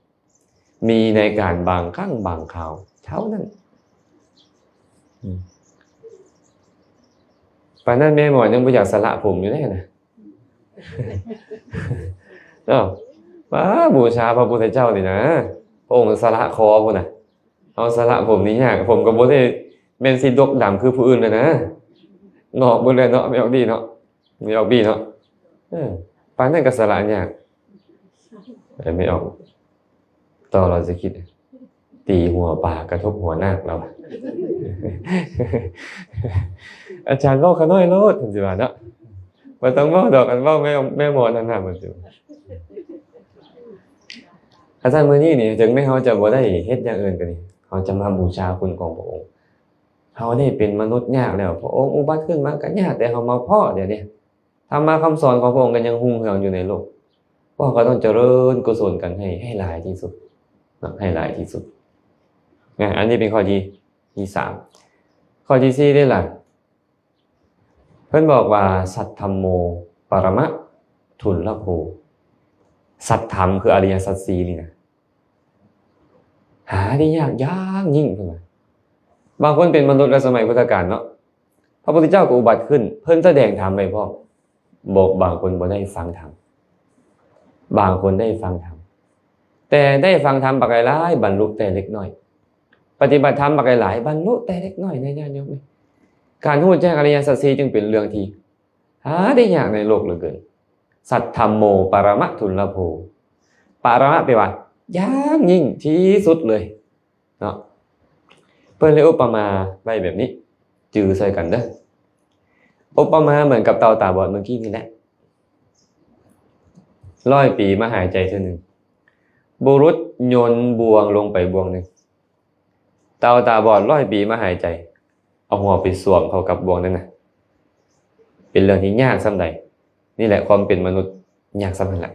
Speaker 2: มีในการบางครั้งบางคราวเท่านั้นป่านนั้นแม่หมอยังบ่อยากสละผมอยู่แน่นะเนาะว้าบูชาพระพุทธเจ้านี่นะพระองค์สละคอพุ่นน่ะเอาสละผมนี่ยากผมก็บ่ได้แม่นสิดกดำคือผู้อื่นเลยนะงอกเบิดเลยเนาะไม่ออกดีเนาะไม่ออกบี้เนาะป่านนั้นก็สละยากแต่ไม่ออกต่อเราจะคิดตีหัวปากกระทบหัวนาคเราอาจารย์เว้าขะน้อยโลดจังซี่ว่าเนาะบ่ต้องเว้าดอกอันเว้าแม่หมอนั่นน่ะมันสิอาจารย์มื้อนี้นี่ถึงแม้เฮาจะบ่ได้เฮ็ดอย่างอื่นก็นี่เฮาจะมาบูชาคุณของพระองค์เฮาได้เป็นมนุษย์ยากแล้วพระองค์อุบัติขึ้นมาก็ยากแต่เฮามาพ้อเดี๋ยวนี้ธรรมะคำสอนของพระองค์ก็ยังรุ่งเรืองอยู่ในโลกพวกก็ต้องเจริญกุศลกันให้หลายที่สุดนะให้หลายที่สุดอันนี้เป็นข้อที่3ข้อที่4ได้ล่ะเพิ่นบอกว่าสัทธัมโมปรมะทุลลโภสัทธรรมคืออริยสัจ4นี่นะหาได้ยากยิ่งขึ้นมาบางคนเป็นมนุษย์ในสมัยพุทธกาลเนาะพระพุทธเจ้าก็อุบัติขึ้นเพิ่นแสดงธรรมไปพร้อมบอกบางคนบ่ได้ฟังธรรมบางคนได้ฟังธรรมแต่ได้ฟังธรรมบักหลายบรรลุแต่เล็กน้อยปฏิบัติธรรมบักหลายบรรลุแต่เล็กน้อยในญาติโยมการรู้แจ้งอริยสัจสี่จึงเป็นเรื่องที่หาได้ยากในโลกเหลือเกินสัทธัมโมปรมะทุลลโภปรมะแปลว่ายากยิ่งที่สุดเลยเนาะเพิ่นเลยอุปมาไว้แบบนี้จือใส่กันเด้ออุปมาเหมือนกับเต่าตาบอดเมื่อกี้นี่แหละ100 ปีมาหายใจเท่านึงบุรุษโยนบ่วงลงไปบ่วงนึงเต่าตาบอด100 ปีมาหายใจเอาหัวไปสวมเข้ากับบ่วงนั้นน่ะเป็นเรื่องที่ยากส่ำใดนี่แหละความเป็นมนุษย์ยากส่ำนั้นแหละ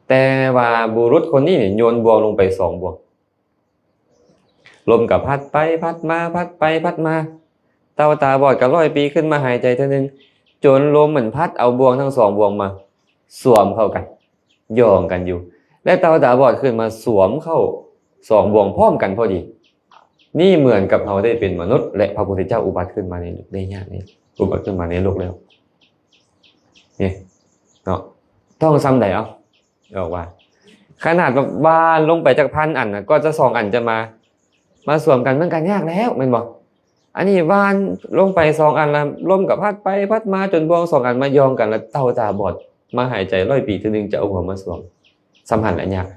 Speaker 2: แต่ว่าบุรุษคนนี้เนี่ยโยนบ่วงลงไป2บ่วงลมก็พัดไปพัดมาพัดไปพัดมาเต่าตาบอดก็100 ปีขึ้นมาหายใจเท่านึงจนลมเหมือนพัดเอาบ่วงทั้ง2บ่วงมาสวมเข้ากันย่องกันอยู่และเต่าตาบอดขึ้นมาสวมเข้า2บ่วงพร้อมกันพอดีนี่เหมือนกับเราได้เป็นมนุษย์และพระพุทธเจ้าอุบัติขึ้นมาในโลกได้ยากนี่อุบัติขึ้นมาในโลกแล้วนี่เนาะต้องซ้ำใดเอาบอกว่าขนาดแบบวานลงไปจาก1,000 อันนะก็จะ2 อันจะมาสวมกันมันกันยากแล้วแม่นบ่อันนี้วานลงไป2 อันแล้วลมกับพัดไปพัดมาจนบ่วง2 อันมายองกันแล้วเต่าตาบอดมาหายใจ100 ปีทีนึงจะเอาหัวมาสวมสัมพันธ์และยาก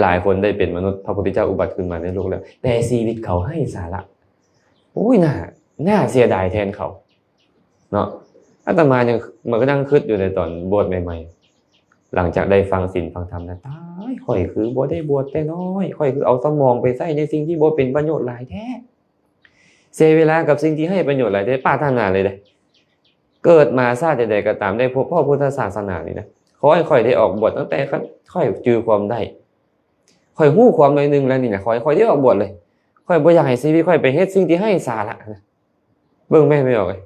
Speaker 2: หลายๆคนได้เป็นมนุษย์พระพุทธเจ้าอุบัติขึ้นมาในโลกแล้วแต่ชีวิตเขาให้สาระอุ้ยน่าเสียดายแทนเขาเนาะอาตมายังมันก็นั่งคิดอยู่ในตอนบวชใหม่ๆหลังจากได้ฟังศีลฟังธรรมนะตายข่อยคือบ่ได้บวชแต่น้อยข่อยคือเอาสมองไปใส่ในสิ่งที่บ่เป็นประโยชน์หลายแท้เสียเวลากับสิ่งที่ให้ประโยชน์หลายแท้ปรารถนาเลยเด้เกิดมาชาติใดๆก็ตามได้พบพ่อพุทธศาสนานี่นะขอให้ข่อยได้ออกบวชตั้งแต่ค่อยจือความได้ค่อยฮู้ความหน่อยนึงแล้วนี่นะค่อยได้ออกบวชเลยค่อยบ่อยากให้ชีวิตค่อยไปเฮ็ดสิ่งที่ให้สาระนะเบิ่งแม่ไม่ออกเลย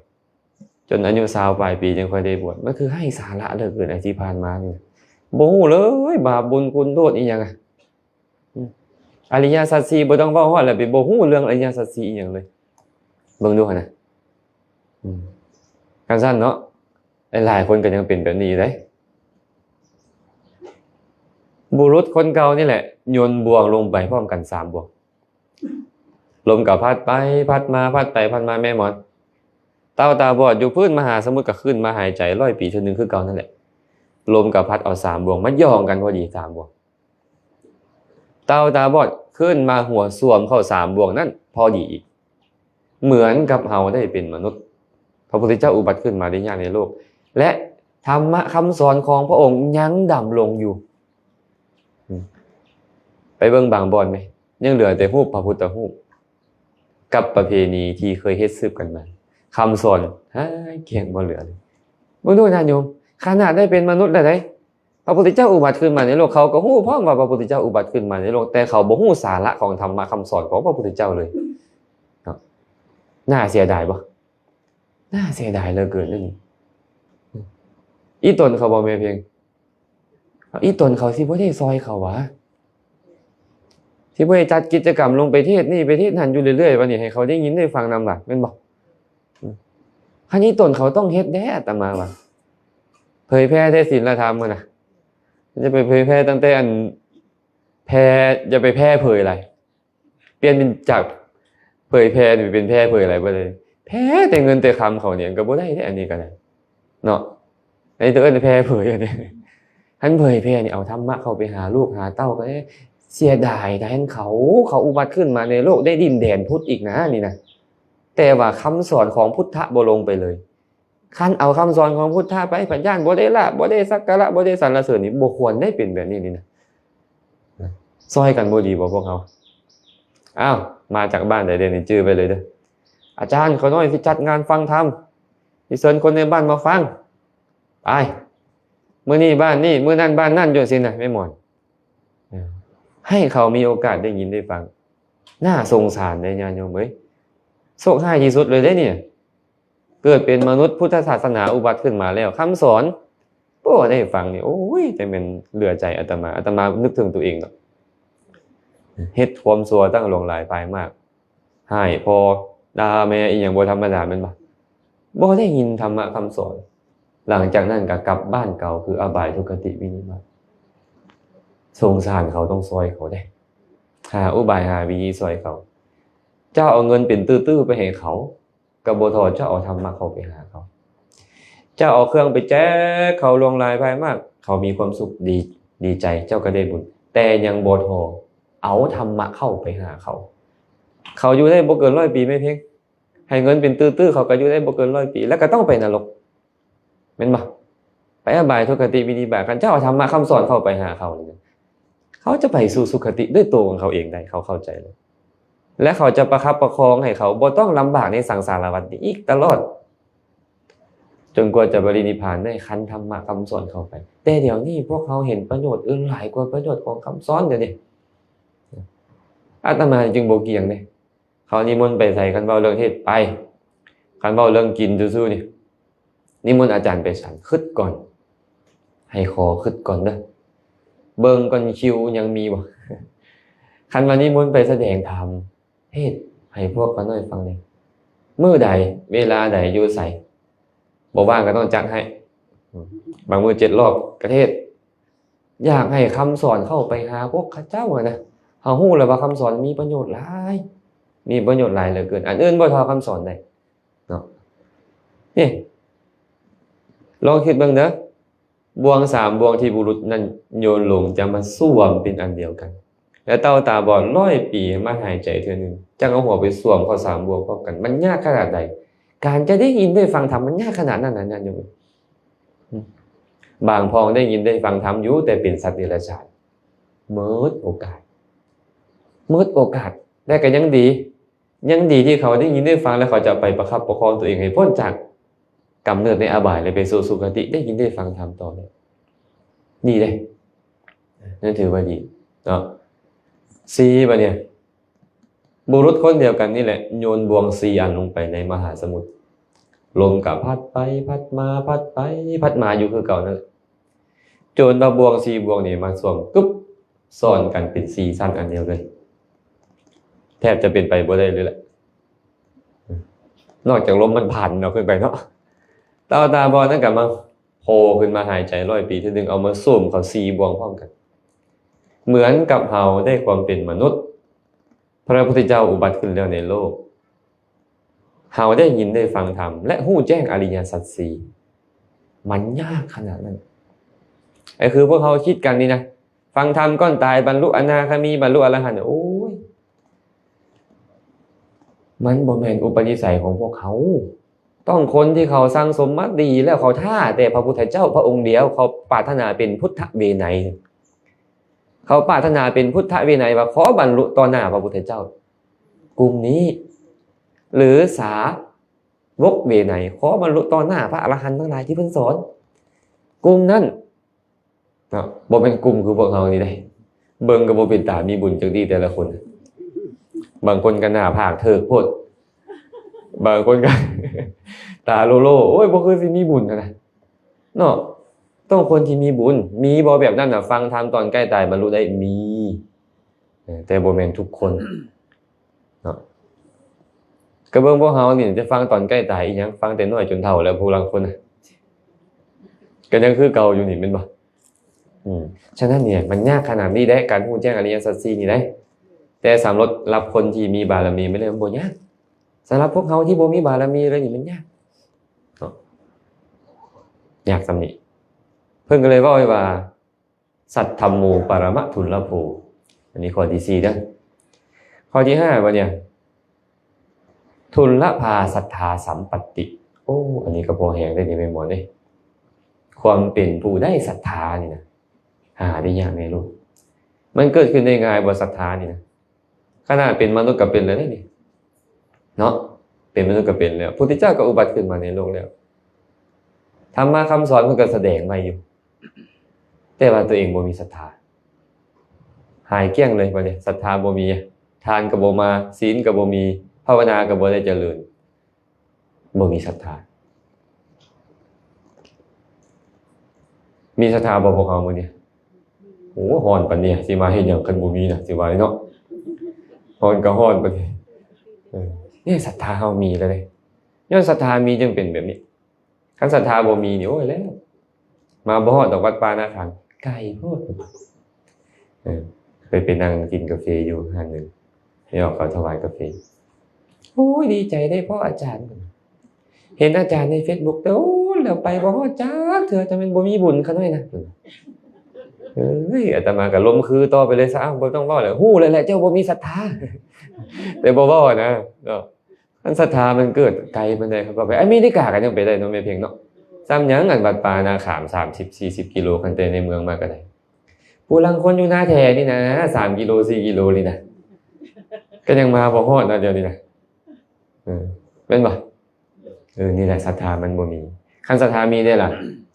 Speaker 2: จนอายุ20 ปลายปีจึงค่อยได้บวชมันคือให้สาระเหลือเกินไอ้ที่ผ่านมานี่บ่ฮู้เลยบาปบุญคุณโทษอีหยังอ่ะอริยสัจ4บ่ต้องเว้าฮอดแล้วไปบ่ฮู้เรื่องอริยสัจ4อีหยังเลยเบิ่งดูหั่นน่ะกันซั่นเนาะหลายๆคนก็ยังเป็นแบบนี้เด้บุรุษคนเก่านี่แหละโยนบ่วงลงไปพร้อมกัน3 บ่วงลมก็พัดไปพัดมาพัดไปพัดมาแม่หมอนเต่าตาบอดอยู่พื้นมหาสมุทรก็ขึ้นมาหายใจ100 ปีเทื่อนึงคือเก่านั่นแหละลมก็พัดเอา3 บ่วงมาย่องกันพอดี3 บ่วงเต่าตาบอดขึ้นมาหัวสวมเข้า3 บ่วงนั้นพอดีอีกเหมือนกับเฮาได้เป็นมนุษย์พระพุทธเจ้าอุบัติขึ้นมาได้ยากในโลกและธรรมะคำสอนของพระองค์ยังดำรงอยู่ไปเบิ่งบางบ่อนมั้ยยังเหลือแต่รูปพระพุทธรูปกับประเพณีที่เคยเฮ็ดสืบกันมาคำสอนเกลี้ยงบ่เหลือเลยบ่รู้นะโยมขนาดได้เป็นมนุษย์แล้วได้พระพุทธเจ้าอุบัติขึ้นมาในโลกเขาก็ฮู้พร้อมว่าพระพุทธเจ้าอุบัติขึ้นมาในโลกแต่เขาบ่ฮู้สาระของธรรมะคำสอนของพระพุทธเจ้าเลยครับน่าเสียดายบ่น่าเสียดายเหลือเกินเรื่องนี้อีตนเขาบ่แม่เพียง
Speaker 3: อีตนเขาสิบ่ได้ซอยเขาวะสิบ่ได้จัดกิจกรรมลงไปเทศนี่ไปเทศนั่นอยู่เรื่อยๆวันนี้ให้เขาได้ยินได้ฟังนำล่ะแม่นบ่คันนี้ตนเขาต้องเฮ็ดแด้อาตมาว่าเผยแพร่ได้ศีลธรรมมื้อน่ะจะไปเผยแพร่ตั้งแต่อันแพร่จะไปแพร่เผยอะไรเปลี่ยนเป็นจากเผยแพร่นี่เป็นแพร่เผยอะไรบ่ได้แพร่แต่เงินแต่คำเขาเนี่ยก็บ่ได้อันนี้ก็ได้เนาะไอ้ตัวเอิ้นแพร่เผยอันนี้ท่านเผยแพร่นี่เอาธรรมะเข้าไปหาลูกหาเต้าก็เสียดายแทนเขาอุบัติขึ้นมาในโลกได้ดินแดนพุทธอีกนะนี่นะแต่ว่าคำสอนของพุทธะบ่ลงไปเลยคันเอาคำสอนของพุทธะไปปัญญาบ่ได้ละบ่ได้สักการะบ่ได้สรรเสริญนี่บ่ควรได้เป็นแบบนี้นี่นะซอยกันบ่ดีบ่พวกเขาอ้าวมาจากบ้านได้เด้นี่ชื่อไปเลยเด้ออาจารย์เขาน้อยสิจัดงานฟังธรรมสิเชิญคนในบ้านมาฟังไปมื้อนี้บ้านนี่มื้อนั้นบ้านนั่นจังซี่นะไม่หมดให้เขามีโอกาสได้ยินได้ฟังน่าสงสารได้ญาติโยมเอ้ยโชคร้ายที่สุดเลยได้เนี่ยเกิดเป็นมนุษย์พุทธศาสนาอุบัติขึ้นมาแล้วคำสอนบ่ได้ฟังนี่โอ้ยจะเป็นเหลือใจอาตมานึกถึงตัวเองเนาะเฮ็ดความชั่วตั้งหลงหลายปลายมากให้พอด่าแม่อีหยังบ่ธรรมดาแม่นบ่ได้ยินธรรมะคำสอนหลังจากนั้นก็กลับบ้านเก่าคืออบายทุกขติวินิบาตสงสารเขาต้องซอยเขาได้หาอุบายหาวิธีซอยเขาเจ้าเอาเงินเป็นตื้อๆไปให้เขาก็บ่ทอเจ้าเอาธรรมะเขาไปหาเขาเจ้าเอาเครื่องไปแจกเขาลวงลายภายมากเขามีความสุขดีใจเจ้าก็ได้บุญแต่ยังบ่ทอเอาธรรมะเข้าไปหาเขาอยู่ได้บ่เกิน100 ปีไม่เพียงให้เงินเป็นตื้อๆเขาก็อยู่ได้บ่เกิน100 ปีแล้วก็ต้องไปนรกแม่นบ่ไปอบายทุกขติวินิบาตกันเจ้าเอาธรรมะคำสอนเข้าไปหาเขาเขาจะไปสู่สุคติด้วยตัวของเขาเองได้เขาเข้าใจเลยและเขาจะประคับประคองให้เขาบ่ต้องลำบากในสังสารวัฏนี้อีกตลอดจนกว่าจะบรินิพพานได้คันธรรมะคำสอนเข้าไปแต่เดี๋ยวนี้พวกเขาเห็นประโยชน์อื่นหลายกว่าประโยชน์ของคำสอนเดี๋ยวนี้อาตมาจึงบ่เกี่ยงเด้เขานิมนต์ไปใส่คันเว้าเรื่องเฮ็ดไปคันเว้าเรื่องกินซื่อๆนี่นิมนต์อาจารย์ไปฉันคิดก่อนให้ขอคิดก่อนเด้อเบิ่งก่อนคิวยังมีบ่คันวันนี้มุนไปแสดงธรรมเทศให้พวกกันน้อยฟังนี่มื้อใดเวลาใดอยู่ไสบ่ว่างก็ต้องจัดให้บางมื้อ7 รอบก็เทศอยากให้คำสอนเข้าไปหาพวกข้าเจ้านะเฮาฮู้แล้วว่าคำสอนมีประโยชน์หลายเหลือเกินอันอื่นบ่เท่าคำสอนได้เนาะนี่ลองคิดเบิ่งเด้อบวง3บวงที่บุรุษนั้นโยนลงจะมาสวมเป็นอันเดียวกันแล้วเต่าตาบอด100 ปีมาหายใจเทื่อนึงจังเอาหัวไปสวมเข้า3บวงพร้อมกันมันยากขนาดใดการจะได้ยินได้ฟังธรรมมันยากขนาดนั้นนะโยมบางพองได้ยินได้ฟังธรรมอยู่แต่เป็นสัตว์เดรัจฉานมืดโอกาสแต่ก็ยังดีที่เขาได้ยินได้ฟังแล้วเขาจะไปประคับประคองตัวเองให้พ้นจากกำเนิดในอบายเลยไปสู่สุคติได้ยินได้ฟังธรรมต่อเลยดีเลยนั่นถือว่าดีเนาะ4บัดเนี่ยบุรุษคนเดียวกันนี่แหละโยนบวง4 อันลงไปในมหาสมุทรลมก็พัดไปพัดมาพัดไปพัดมาอยู่คือเก่านั่นแหละโจรเอาบวง4 บวงนี่มาสวมกึ๊บซ้อนกันเป็น4 ชั้นอันเดียวเลยแทบจะเป็นไปบ่ได้เลยแหละนอกจากลมมันผ่านเนาะขึ้นไปเนาะตาบอดนั่นก็มาโผล่ขึ้นมาหายใจ100 ปีทีนึงเอามาสุ่มเขา4 บวงพร้อมกันเหมือนกับเฮาได้ความเป็นมนุษย์พระพุทธเจ้าอุบัติขึ้นแล้วในโลกเฮาได้ยินได้ฟังธรรมและฮู้แจ้งอริยสัจ4มันยากขนาดนั้นไอ้คือพวกเฮาคิดกันนี่นะฟังธรรมก่อนตายบรรลุอนาคามีบรรลุอรหันต์โอ้ยมันบ่แม่นอุปนิสัยของพวกเขาต้องคนที่เขาสร้างสมมาดีแล้วเขาท่าแต่พระพุทธเจ้าพระองค์เดียวเขาปรารถนาเป็นพุทธเวไนยเขาปรารถนาเป็นพุทธเวไนยว่าขอบรรลุต่อหน้าพระพุทธเจ้ากลุ่มนี้หรือสาวกเวไนยขอบรรลุต่อหน้าพระอรหันต์ทั้งหลายที่เพิ่นสอนกลุ่มนั้นเนาะบ่เป็นกลุ่มคือพวกเรานี่ได้เบิ่งก็บ่เป็นตามีบุญจังดีแต่ละคนบางคนก็หน้าผากเถิกโพดบางคนก็ตาโลโลโอ้ยบ่คือสิมีบุญนะเนาะ ต้องคนที่มีบุญมีบ่แบบนั้นน่ะฟังธรรมตอนใกล้ตายบรรลุได้มีแต่บ่แม่นทุกคนเนาะก็เบิ่งพวกเฮานี่จะฟังตอนใกล้ตายอีหยังฟังแต่น้อยจนเฒ่าแล้วผู้ลางคนน่ะก็ยังคือเก่าอยู่นี่แม่นบ่ฉะนั้นเนี่ยมันยากขนาดนี้ได้การรู้แจ้งอริยสัจ4นี่ได้แต่สำหรับคนที่มีบารมีไม่เลยมันบ่ยากสำหรับพวกเฮาที่บ่มีบารมีเลยนี่มันยากเนาะยากซำนี้เพิ่นก็เลยเว้าไว้ว่าสัทธัมโมปรมะทุลลโภอันนี้ข้อที่4เด้อข้อที่5ว่าเนี่ยทุลลภาศรัทธาสัมปัตติโอ้อันนี้ก็พอแฮงได้นี่แม่นบ่เด้ความเป็นผู้ได้ศรัทธานี่นะหาได้ยากในโลกมันเกิดขึ้นได้ง่ายบ่ศรัทธานี่นะขนาดเป็นมนุษย์ก็เป็นแล้วนี่เนาะเป็นมนุษย์ก็เป็นแล้วพุทธเจ้าก็อุบัติขึ้นมาในโลกแล้วธรรมะคำสอนเพิ่นก็แสดงไว้อยู่แต่ว่าตัวเองบ่มีศรัทธาหายเกลี้ยงเลยบัดนี้ศรัทธาบ่มีทานก็บ่มาศีลก็บ่มีภาวนาก็บ่ได้เจริญบ่มีศรัทธามีศรัทธาบ่พวกเฮามื้อนี้โอ้ฮ้อนปานนี้สิมาเฮ็ดหยังคันบ่มีน่ะสิว่าเนาะฮ้อนก็ฮ้อนปานนี้เนี่ยศรัทธาเฮามีแล้วเด้ย้อนศรัทธามีจึงเป็นแบบนี้คันศรัทธาบ่มีนี่โอ้ยแล้วมาบ่ฮอดดอกวัดป่านาคันไกลโพดเคยไปนั่งกินกาแฟอยู่ร้านนึงให้ออกเขาถวายกาแฟโอ้ยดีใจได้พ่ออาจารย์เห็นอาจารย์ใน Facebook แต่โอ้แล้วไปบ่ฮอดจักเทื่อจะแม่นบ่มีบุญคั่นน้อยนะอาตมาก็ล้มคือต่อไปเลยซะบ่ต้องเว้าแล้วฮู้แล้วแหละเจ้าบ่มีศรัทธาแต่บ่เว้านะเนาะอันศรัทธามันเกิดไกลปานใดเขาก็ไปอเมริกาก็ยังไปได้เนาะแม่เพียงเนาะซ้ำหยังอันวัดป่านาขาม30-40กิโลคันแต่ในเมืองมาก็ได้ผู้ลางคนอยู่หน้าแท้นี่นะ3กิโล4กิโลนี่นะก็ยังมาบ่ฮอดนะเดี๋ยวนี้นะแม่นบ่นี่แหละศรัทธามันบ่มีคันศรัทธามีได้ล่ะ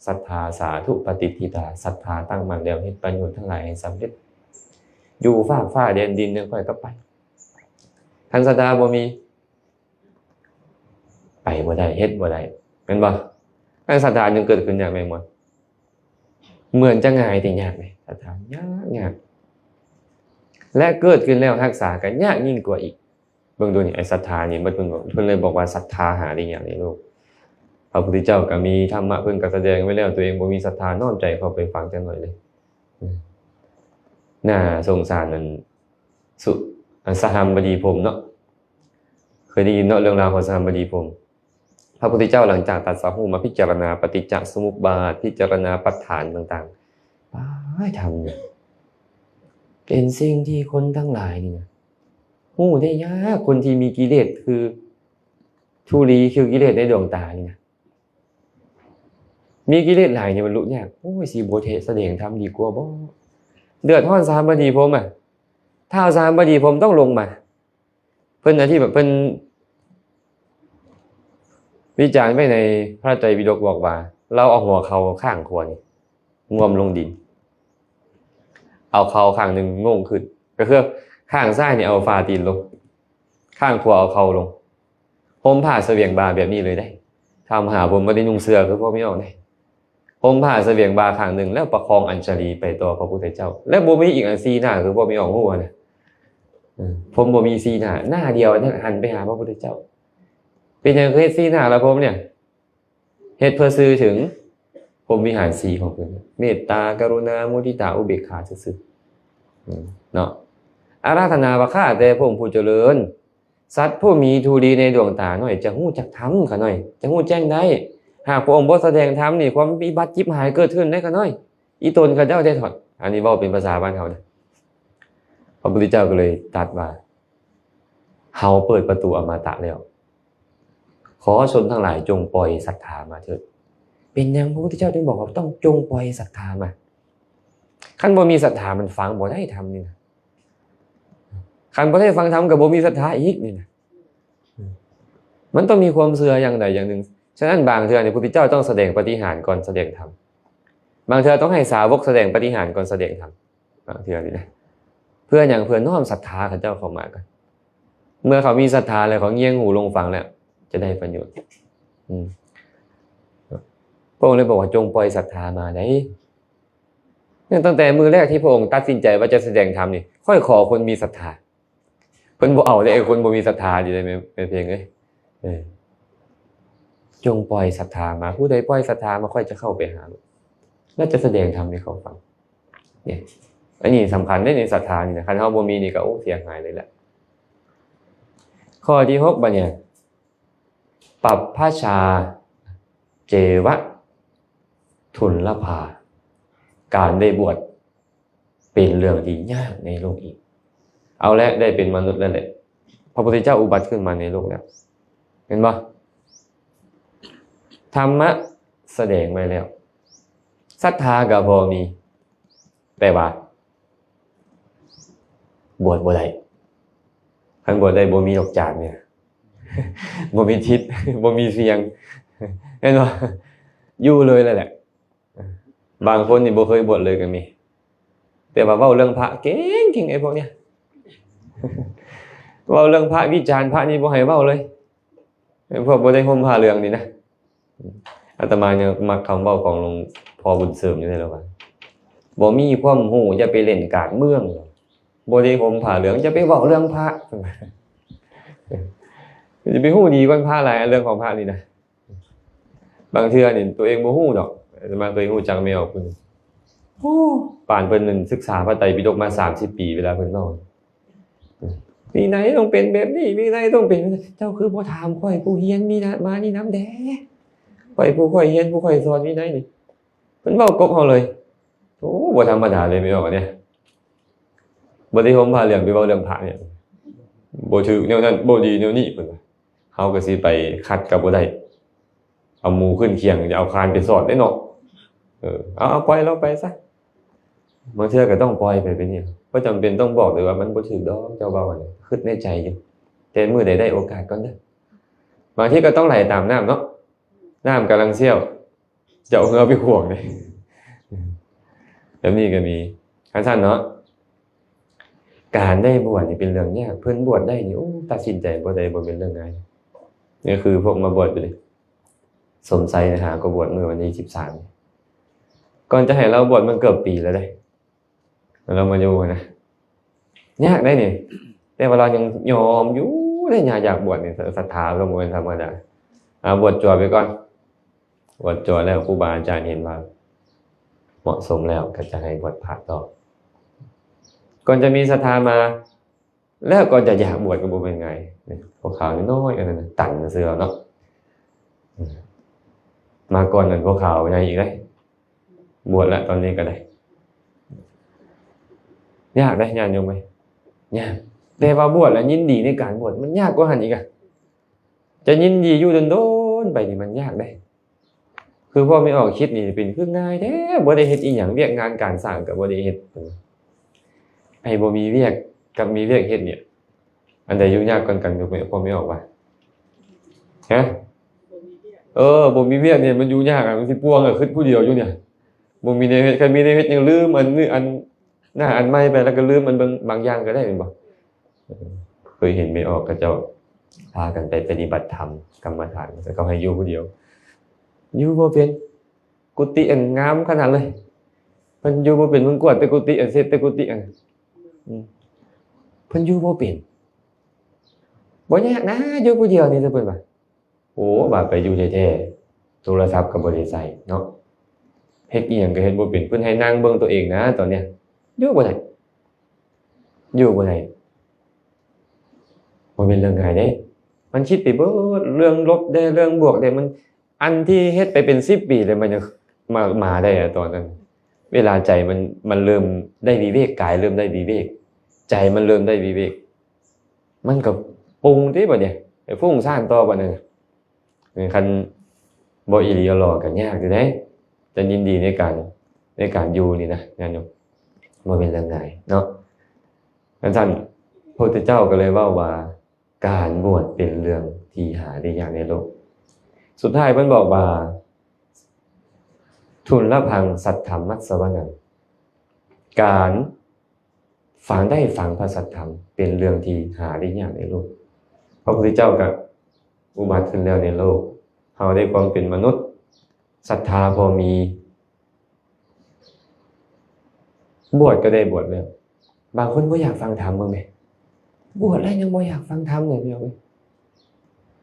Speaker 3: ศรัทธาสาธุปฏิทิตาศรัทธาตั้งมั่นแล้วเฮ็ดประโยชน์ทั้งหลายให้สำเร็จอยู่ฟ้าแดนดินเนี่ยค่อยก็ไปคันศรัทธาบ่มีไปบ่ได้เฮ็ดบ่ได้แม่นบ่คันศรัทธาจึงเกิดขึ้นยากแม่นบ่เหมือนจะง่ายแต่ยากเลยศรัทธายากและเกิดขึ้นแล้วรักษาก็ยากยิ่งกว่าอีกเบิ่งดูนี่ไอ้ศรัทธานี่เพิ่นเลยบอกว่าศรัทธาหาได้ยากในโลกพระพุทธเจ้าก็มีธรรมะเพิ่นก็แสดงไว้แล้วตัวเองบ่มีศรัทธาน้อมใจเข้าไปฟังจังหน่อยเลยน่าสงสารนั่นสหัมบดีพรหมเนาะเคยได้ยินเนาะเรื่องราวของสหัมบดีพรหมพระพุทธเจ้าหลังจากตรัสรู้มาพิจารณาปฏิจจสมุปบาทพิจารณาปัฏฐานต่างๆทำเนี่ยเป็นสิ่งที่คนทั้งหลายนี่นะฮู้ได้ยากคนที่มีกิเลสคือทุลีคือกิเลสในดวงตานี่นะมีกิเลสหลายเนี่ยมันรู้ยากโอ้ยสิบ่เทศแสดงธรรมดีกว่าบ่เดือดร้อนสามบดีพรหมถ้าสามบดีพรหมต้องลงมาเพิ่นที่แบบเพิ่นวิจารณ์ไว้ในพระไตรปิฎกบอกว่าเราเอาหัวเขาข้างขวานี่งวมลงดินเอาเขาข้างนึงงงขึ้นก็คือข้างซ้ายนี่เอาฝ่าตีนลงข้างขวาเอาเขาลงห่มผ้าเสวียงบาแบบนี้เลยได้ทำหาผมบ่ได้นุ่งเสื้อคือพวกไม่ออกได้ห่มผ้าเสวียงบาข้างนึงแล้วประคองอัญชลีไปต่อพระพุทธเจ้าและบ่มีอีกอัน4หน้าคือพวกไม่ออกฮู้นะผมบ่มี4หน้าเดียวนั่นหันไปหาพระพุทธเจ้าเป็นหยังคือเฮ็ด4หน้าแล้วผมเนี่ยเฮ็ดเพื่อสื่อถึงผมวิหาร4ของเพิ่นเมตตากรุณามุทิตาอุเบกขาซื่อๆเนาะอาราธนาว่าข้าแต่พระองค์ผู้เจริญสัตว์ผู้มีทูดีในดวงตาหน่อยจะฮู้จักธรรมค่ะหน่อยจะฮู้แจ้งได้หากพระองค์บ่แสดงธรรมนี่ความวิบัติจิบหายเกิดขึ้นได้ค่ะหน่อยอีตนเขาเจ้าได้ถอดอันนี้เว้าเป็นภาษาบ้านเฮานะพระพุทธเจ้าก็เลยตรัสว่าเฮาเปิดประตูอมตะแล้วขอชนทั้งหลายจงปล่อยศรัทธามาเถิดเป็นหยังพระพุทธเจ้าจึงบอกว่าต้องจงปล่อยศรัทธามาคันบ่มีศรัทธามันฟังบ่ได้ธรรมนี่นะคันบ่ได้ฟังธรรมก็บ่มีศรัทธาอีกนี่นะมันต้องมีความเชื่ออย่างใดอย่างหนึ่งฉะนั้นบางเทื่อเนี่ยพระพุทธเจ้าต้องแสดงปาฏิหาริย์ก่อนแสดงธรรมบางเทื่อต้องให้สาวกแสดงปาฏิหาริย์ก่อนแสดงธรรมบางเทื่อนี่นะเพื่อหยังเพื่อน้อมศรัทธาเขาเจ้าเข้ามากันเมื่อเขามีศรัทธาแล้วเขาเงี่ยงหูลงฟังแล้วจะได้ประโยชน์ พระองค์เลยบอกว่าจงปล่อยศรัทธามาได้เนี่ยตั้งแต่มือแรกที่พระองค์ตัดสินใจว่าจะแสดงธรรมนี่ค่อยขอคนมีศรัทธาเพิ่นบ่เอาเลยไอ้คนบ่มีศรัทธาอยู่ได้ไหมเพลงจงปล่อยศรัทธามาผู้ใดปล่อยศรัทธามาค่อยจะเข้าไปหาแล้วจะแสดงธรรมให้เขาฟังเนี่ยอันนี้สำคัญได้ในศรัทธานี่นะคันเฮาบ่มีนี่ก็เสียหายเลยแหละข้อที่6บัดเนี่ยปัปพชาเจวะทุลลภาการได้บวชเป็นเรื่องที่ยากในโลกอีกเอาละได้เป็นมนุษย์แล้วแหละพระพุทธเจ้าอุบัติขึ้นมาในโลกแล้วเห็นบ่ธรรมะแสดงไว้แล้วศรัทธาก็บ่มีแต่ว่าบวชบ่ได้คันบวชได้บ่มีดอกจานเนี่ย บ่มีทิศ บ่มีเสียงเห็นบ่อยู่เลยแหละบางคนนี่บ่เคยบวชเลยก็มีแต่ว่าเว้าเรื่องพระเก่งๆไอ้พวกเนี้ย เว้าเรื่องพระวิจารณ์พระนี่บ่ให้เว้าเลยไอ้พวกบ่ได้ห่มผ้าเหลืองนี่นะอาตมายังมักคำเว้าของหลวงพ่อบุญเสริมอยู่ได้แล้วว่าบ่มีความรู้อย่าไปเล่นการเมืองบ่ได้ห่มผ้าเหลืองจะไปเว้าเรื่องพระ จะไปฮู้ดีกว่าพระหลายเรื่องของพระนี่นะบางเทื่อนี่ตัวเองบ่ฮู้ดอกอาตมาตัวเองฮู้จักไม่ออกเพิ่นโอ้ป่านเพิ่นนั่นศึกษาพระไตรปิฎกมา30ปีเวลาเพิ่นเว้ามีไหนต้องเป็นแบบนี้มีไหนต้องเป็นเจ้าคือบ่ถามข้อยผู้เฮียนมีนะมานี่น้ำแดข้อยผู้ข้อยเฮียนผู้ข้อยสอนมีไหนนี่เพิ่นเว้ากบเฮาเลยโอ้บ่ธรรมดาเลยไม่ออกเนี่ยบ่ได้ห่มผ้าเหลืองไปเว้าเรื่องพระเนี่ยบ่ถูกแนวนั้นบ่ดีแนวนี้เพิ่นว่าเฮาก็สิไปคัดก็บ่ได้เอาหมู่ขึ้นเคียงจะเอาคานไปสอนได้เนาะเอาปล่อยเราไปซะบางเทื่อก็ต้องปล่อยไปเป็นนี่บ่จำเป็นต้องบอกเลยว่ามันบ่ถูกดอกเจ้าเว้าเนี่ยคิดในใจอยู่แต่มื้อใดได้โอกาสก่อนเด้อบางทีก็ต้องไหลตามน้ำเนาะน้ำกำลังเชี่ยวจะเอาเรือไปขวงนี่แบบนี้ก็มีสั้นๆเนาะการได้บวชนี่เป็นเรื่องยากเพิ่นบวชได้นี่โอ้ตัดสินใจบ่ได้บ่เป็นเรื่องง่ายนี่คือพวกมาบวชไปเลยสมไสนะฮะก็บวชเมื่อวันที่13ก่อนจะให้เราบวชมันเกือบปีแล้วได้เรามาอยู่นะยากได้นี่แต่ว่าเรายังยอมอยู่ได้อยากบวชนี่ศรัทธาก็บ่เป็นธรรมดาบวชจ่อไปก่อนบวชจ่อแล้วครูบาอาจารย์เห็นว่าเหมาะสมแล้วก็จะให้บวชพระต่อก่อนจะมีศรัทธามาแล้วก็จะอยากบวชก็บ่เป็นไงพวกเขาน้อยอันนั้นตันเสือเนาะมาก่อนนั้นพวกเขาใหญ่อีกเลยบวชแล้วตอนนี้ก็ได้ยากได้ยากโยมไหมยากแต่ว่าบวชแล้วยินดีในการบวชมันยากกว่าหันอีกอะจะยินดีอยู่โดนๆไปนี่มันยากได้คือพอไม่ออกคิดนี่เป็นคือง่ายแท้บ่ได้เฮ็ดอีหยังเวียกงานการสร้างก็บ่ได้เฮ็ดไอ้บ่มีเวียกกับมีเวียกเฮ็ดเนี่ยอันใดยุ่งยากกว่ากันยกพอไม่ออกว่าฮะบ่มีเวียกเนี่ยมันอยู่ยากอ่ะมันสิป่วงอ่ะคิดผู้เดียวอยู่เนี่ยบ่มีในเฮ็ดคันมีในเฮ็ดยังลืมอันนี้อันหน้าอันใหม่ไปแล้วก็ลืมมันบางอย่างก็ได้แม่นบ่เคยเห็นไม่ออกก็เจ้าพากันไปปฏิบัติธรรมกรรมฐานแต่เขาให้อยู่ผู้เดียวอยู่บ่เป็นกุฏิอันงามขนาดเลยเพิ่นอยู่บ่เป็นเพิ่นกวาดแต่กุฏิอันเสร็จแต่กุฏิอันเพิ่นอยู่บ่เป็นบ่ยากนะอยู่ผู้เดียวนี่เพิ่นว่าโอ้บาดไปอยู่แท้ๆโทรศัพท์ก็บ่ได้ใช้เนาะเฮ็ดอีหยังก็เฮ็ดบ่เป็นเพิ่นให้นั่งเบิ่งตัวเองนะตอนเนี้ยอยู่บ่ได้บ่เป็นเรื่องง่ายเด้มันคิดไปเบิดเรื่องลบได้เรื่องบวกได้มันอันที่เฮ็ดไปเป็น10ปีเลยมันยังมาได้อะตอนนั้นเวลาใจมันเริ่มได้วิเวกกายเริ่มได้วิเวกใจมันเริ่มได้วิเวกมันก็ปรุงติบัดเนี่ยไอ้ฟุ้งซ่านต่อบัดนั้นคันบ่อีหลีอีหลอก็ยากอยู่เด้จะยินดีในการอยู่นี่นะญาติโยมบ่เป็นเรื่องง่ายเนาะท่านพระพุทธเจ้าก็เลยว่าการบวชเป็นเรื่องที่หาได้ยากในโลกสุดท้ายเพิ่นบอกว่าทุนละพังสัทธรรมัสสวนังการฟังได้ฟังพระสัทธรรมเป็นเรื่องที่หาได้ยากในโลกพระพุทธเจ้าก็อุบัติขึ้นแล้วในโลกเฮาได้ความเป็นมนุษย์ ศรัทธาพอมีบวชก็ได้บวชแล้วบางคนบ่อยากฟังธรรมบ้างไหมบวชแล้วยังบ่อยากฟังธรรมเลยพี่น้องเอ้ย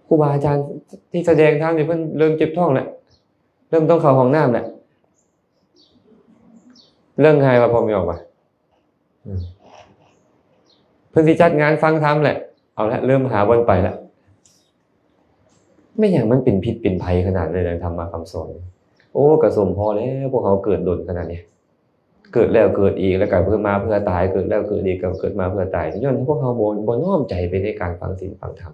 Speaker 3: ครูบาอาจารย์ที่แสดงธรรมนี่เพิ่นเริ่มเจ็บท้องแล้วเริ่มต้องเข้าห้องน้ำแล้วเรื่องไงว่าพอมีออกมาเพิ่นสิจัดงานฟังธรรมแหละเอาละเริ่มหาวันไปแล้วไม่อย่างมันเป็นพิษเป็นภัยขนาดเลยนะธรรมะคำสอนโอ้กระสมพอแล้วพวกเขาเกิดดนขนาดนี้เกิดแล้วเกิดอีกแล้วก็เพื่อมาเพื่อตายเกิดแล้วเกิดอีกก็เกิดมาเพื่อตายย้อนพวกเขาบ่น้อมใจไปในการฟังศีลฟังธรรม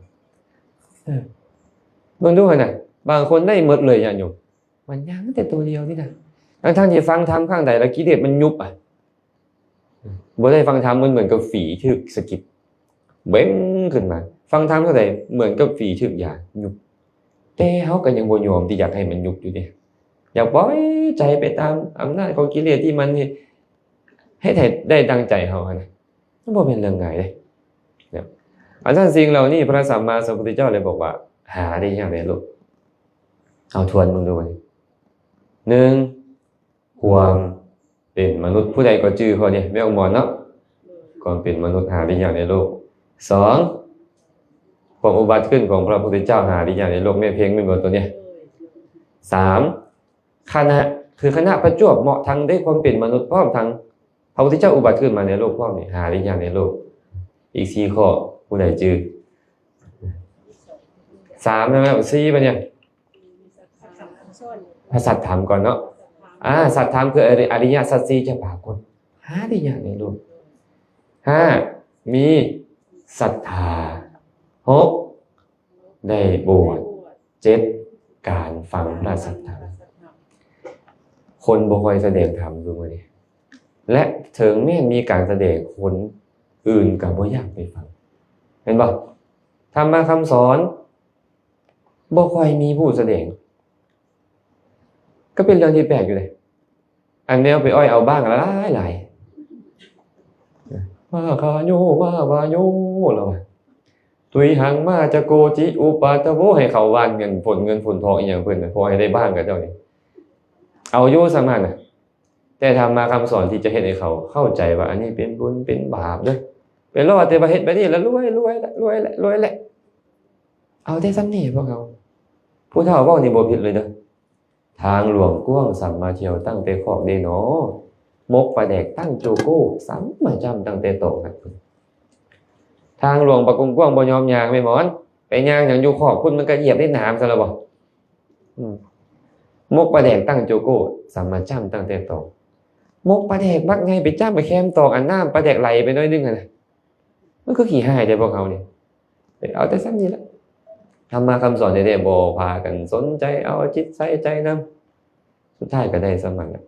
Speaker 3: เบิ่งดูหั่นน่ะบางคนได้หมดเลยญาติโยมมันยังแต่ตัวเดียวนี่นะทั้งที่ฟังธรรมข้างใดแล้วกิเลสมันยุบบ่ได้ฟังธรรมมันเหมือนกับฝีถึกสะกิดเบ้งขึ้นมาฟังธรรมเท่าใดเหมือนกับฝีถึกหยายุบแต่เฮาก็ยังบ่ยอมที่อยากให้มันยุบอยู่ดิอยากปล่อยใจไปตามอำนาจของกิเลสที่มันให้ได้ดังใจเฮานะมันบ่เป็นเรื่องง่ายเด้เนี่ยอันนั้นสิ่งเหล่านี้พระสัมมาสัมพุทธเจ้าเลยบอกว่าหาได้ยากเลยลูกเอาทวนมึงดูนี่1ความเป็นมนุษย์ผู้ใดก็จื้อเขาเนี่ยไม่เอาหมอนเนาะก่อนเป็นมนุษย์หาได้ยากในโลก2ความอุบัติขึ้นของพระพุทธเจ้าหาได้ยากในโลกแม่เพลงเป็นบทตัวเนี้ย3คณะประจวบเหมาะทั้งได้ความเป็นมนุษย์พร้อมทั้งพระพุทธเจ้าอุบัติขึ้นมาในโลกพร้อมนี่หาได้ยากในโลกอีก4ข้อผู้ใดจื้อ3ใช่มั้ย4ป่ะเนี่ยสัตธรรมก่อนเนาะสัตธรรมคืออริยสัจ4จะปรากฏหาได้ยากในโลก5มีศรัทธา6ได้บวช7การฟังพระสัทธรรมคนบ่ค่อยแสดงธรรมดูมื้อนี้และถึงแม้มีการแสดงคนอื่นก็บ่อยากไปฟังเห็นบ่ธรรมะคำสอนบ่ค่อยมีผู้แสดงก็เป็นเรื่องที่แปลกอยู่เลยอันนี้เอาไปอ้อยเอาบ้างหลายมาคาโยมาบาโยแล้วตุยหังมาจะโกจิอุปาตโวให้เขาวานเงินฝนทองอีหยังเพิ่นน่ะพอให้ได้บ้างกับเจ้านี่เอาอยู่ซะมันน่ะแต่ธรรมะคำสอนที่จะเฮ็ดให้เขาเข้าใจว่าอันนี้เป็นบุญเป็นบาปเด้อเป็นรอดแต่ว่าเฮ็ดไปนี่แล้วรวยแหละเอาแต่ซ้ำนี่พวกเขาผู้เฒ่าเว้านี่บ่ผิดเลยเด้อทางหลวงกว้างสัมมาเที่ยวตั้งแต่ขอกเดเนาะมกปลาแดกตั้งโจโก้สัมมาจำตั้งแต่โตกันทางหลวงปะกงกว้างบ่ยอมย่างแม่หมอนไปย่างหยังอยู่ขอกพุ่นมันก็เหยียบได้น้ำซะแล้วบ่มกปลาแดกตั้งโจโก้สัมมาจำตั้งแต่โตมกปลาแดกมักไงไปจ้ำไปแคมตอกอันน้ำปลาแดกไหลไปน้อยนึงน่ะมันก็ขี้หายได้พวกเขานี่เอาแต่ซ้ำนี่แหละธรรมะคำสอนได้บ่พากันสนใจเอาจิตใส่ใจนำสุดท้ายก็ได้สมันน่ะ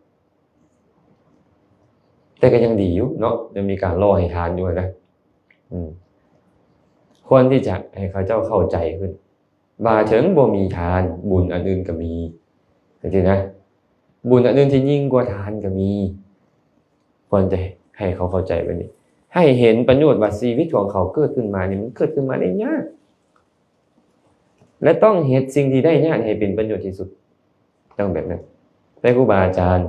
Speaker 3: แต่ก็ยังดีอยู่เนาะยังมีการรอให้ทานอยู่นะควรที่จะให้เขาเจ้าเข้าใจขึ้นว่าถึงบ่มีทานบุญอันอื่นก็มีจริงๆนะบุญอันอื่นที่ยิ่งกว่าทานก็มีควรจะให้เขาเข้าใจแบบนี้ให้เห็นประโยชน์ว่าชีวิตของเขาเกิดขึ้นมานี่มันเกิดขึ้นมาได้ยากและต้องเฮ็ดสิ่งที่ได้ยากให้เป็นประโยชน์ที่สุดต้องแบบนั้นแต่ครูบาอาจารย์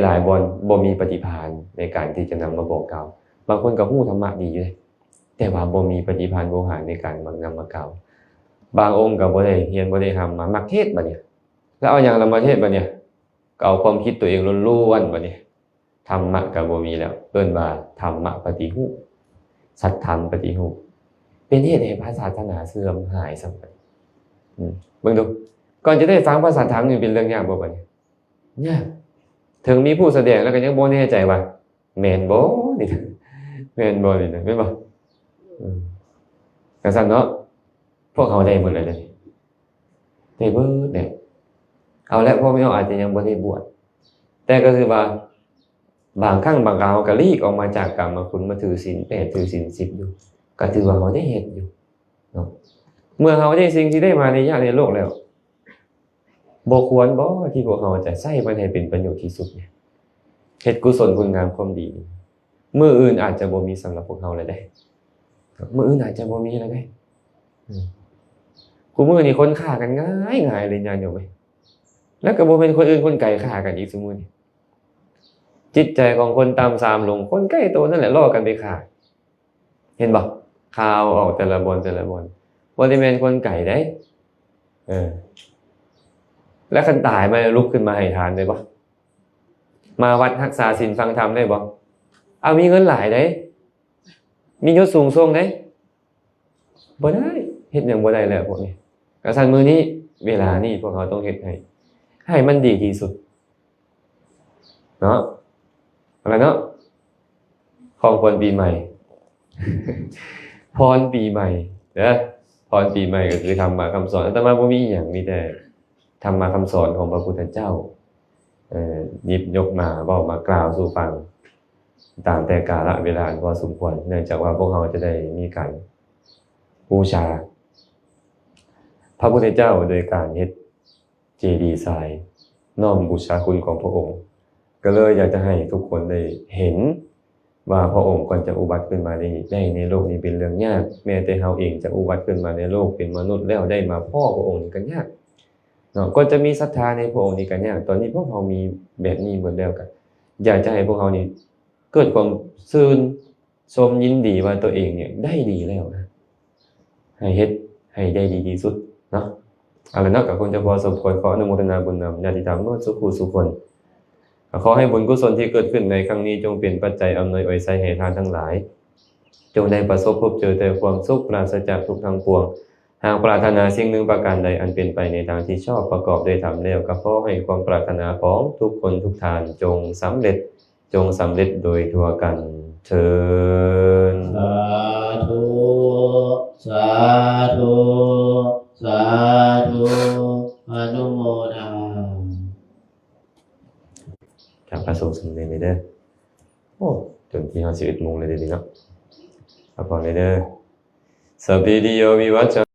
Speaker 3: หลายๆบ่มีปฏิภาณในการที่จะนำมาบอกกล่าวบางคนก็ฮู้ธรรมะดีอยู่เลยแต่ว่าบ่มีปฏิภาณโวหารในการนำมากล่าวบางองค์ก็บ่ได้เรียนบ่ได้ทำมามักเทศน์บัดนี้แล้วเอาหยังละมาเทศน์บัดนี้ก็เอาความคิดตัวเองล้วนๆบัดนี้ธรรมะก็บ่มีแล้วเอิ้นว่าธรรมะปฏิหูปสัทธรรมปฏิหูปเป็นเหตุให้พระศาสนาเสื่อมหายซะบัดเบิ่งดูก่อนจะได้ฟังพระสัทธรรมนี่เป็นเรื่องยากบ่บัดนี้ยากถึงมีผู้แสดงแล้วก็ยังบ่แน่ใจว่าแม่นบ่นี่แม่นบ่นี่แม่นบ่ก็ซั่นเนาะพวกเขาได้หมดเลยได้เบิดเนี่ยเอาละพ่อแม่อาจจะยังบ่ได้บวชแต่ก็คือว่าบางครั้งบางคราวก็ลีกออกมาจากกรรมคุณมาถือศีล8ถือศีล10อยู่ก็ถือว่าเขาได้เฮ็ดอยู่เนาะเมื่อเขาได้สิ่งที่ได้มาในญาติในโลกแล้วบ่ควรบ่ที่พวกเขาจะใช้มันให้เป็นประโยชน์ที่สุดเนี่ยเฮ็ดกุศลคุณงามความดีมื้ออื่นอาจจะบ่มีสำหรับพวกเขาเลยได้มื้ออื่นอาจจะบ่มีเลยได้กูมื้อนี้คนฆ่ากันง่ายๆเลยญาติโยมเว้ย แล้วก็บ่เป็นคนอื่นคนไกลฆ่ากันอีกสมมุติจิตใจของคนตามสามหลงคนใกล้ตัวนั่นแหละล่อกันไปฆ่าเห็นบ่ข่าวออกแต่ละบนบ่ได้แม่นคนไกลได้แล้วคันตายมาลุกขึ้นมาให้ทานได้บ่มาวัดรักษาศีลฟังธรรมได้บ่เอามีเงินหลายได้มียศสูงส่งได้บ่ได้เฮ็ดหยังบ่ได้แล้วพวกนี้กระสันมื้อนี้เวลานี้พวกเขาต้องเฮ็ดให้มันดีที่สุดเนาะอะไรเนาะของคนปีใหม่ พรปีใหม่เด้อพรปีใหม่ก็คือธรรมะคำสอนอาตมาบ่มีหยังมีแต่ธรรมะคำสอนของพระพุทธเจ้าหยิบยกมาเว้ามากล่าวสู่ฟังตามแต่กาลเวลาอันพอสมควรเนื่องจากว่าพวกเราจะได้มีการบูชาพระพุทธเจ้าโดยการเฮ็ดเจดีย์ทรายน้อมบูชาคุณของพระองค์ก็เลยอยากจะให้ทุกคนได้เห็นว่าพระองค์ก่อนจะอุบัติขึ้นมาได้ในโลกนี้เป็นเรื่องยากแม้แต่เฮาเองจะอุบัติขึ้นมาในโลกเป็นมนุษย์แล้วได้มาพ้อพระองค์นี่ก็ยากเนาะก็จะมีศรัทธาในพระองค์นี่ก็ยากตอนนี้พวกเรามีแบบนี้หมดแล้วกันอยากจะให้พวกเรานี่เกิดความซื่นชมยินดีว่าตัวเองเนี่ยได้ดีแล้วนะให้เฮ็ดให้ได้ดีที่สุดเนาะเอาล่ะเนาะก็คงจะพอสมควรขออนุโมทนาบุญนำญาติธรรมเมื่อสุขุสุคนขอให้บุญกุศลที่เกิดขึ้นในครั้งนี้จงเป็นปัจจัยอำนวยอวยไสให้ทานทั้งหลายจงได้ประสบพบเจอแต่ความสุขปราศจากทุกข์ทั้งปวงหากปรารถนาสิ่งหนึ่งประการใดอันเป็นไปในทางที่ชอบประกอบด้วยธรรมแล้วก็ขอให้ความปรารถนาของทุกคนทุกท่านจงสำเร็จโดยทั่วกันเทิน
Speaker 1: สาธุสาธุสาธุอนุโมทนา
Speaker 3: ครับพระสงฆ์สำเร็จเลยเด้อโอ้จนที่11 โมงเลยเด้อเนาะขอบคุณเลยเด้อสัพพิติโยวิวัช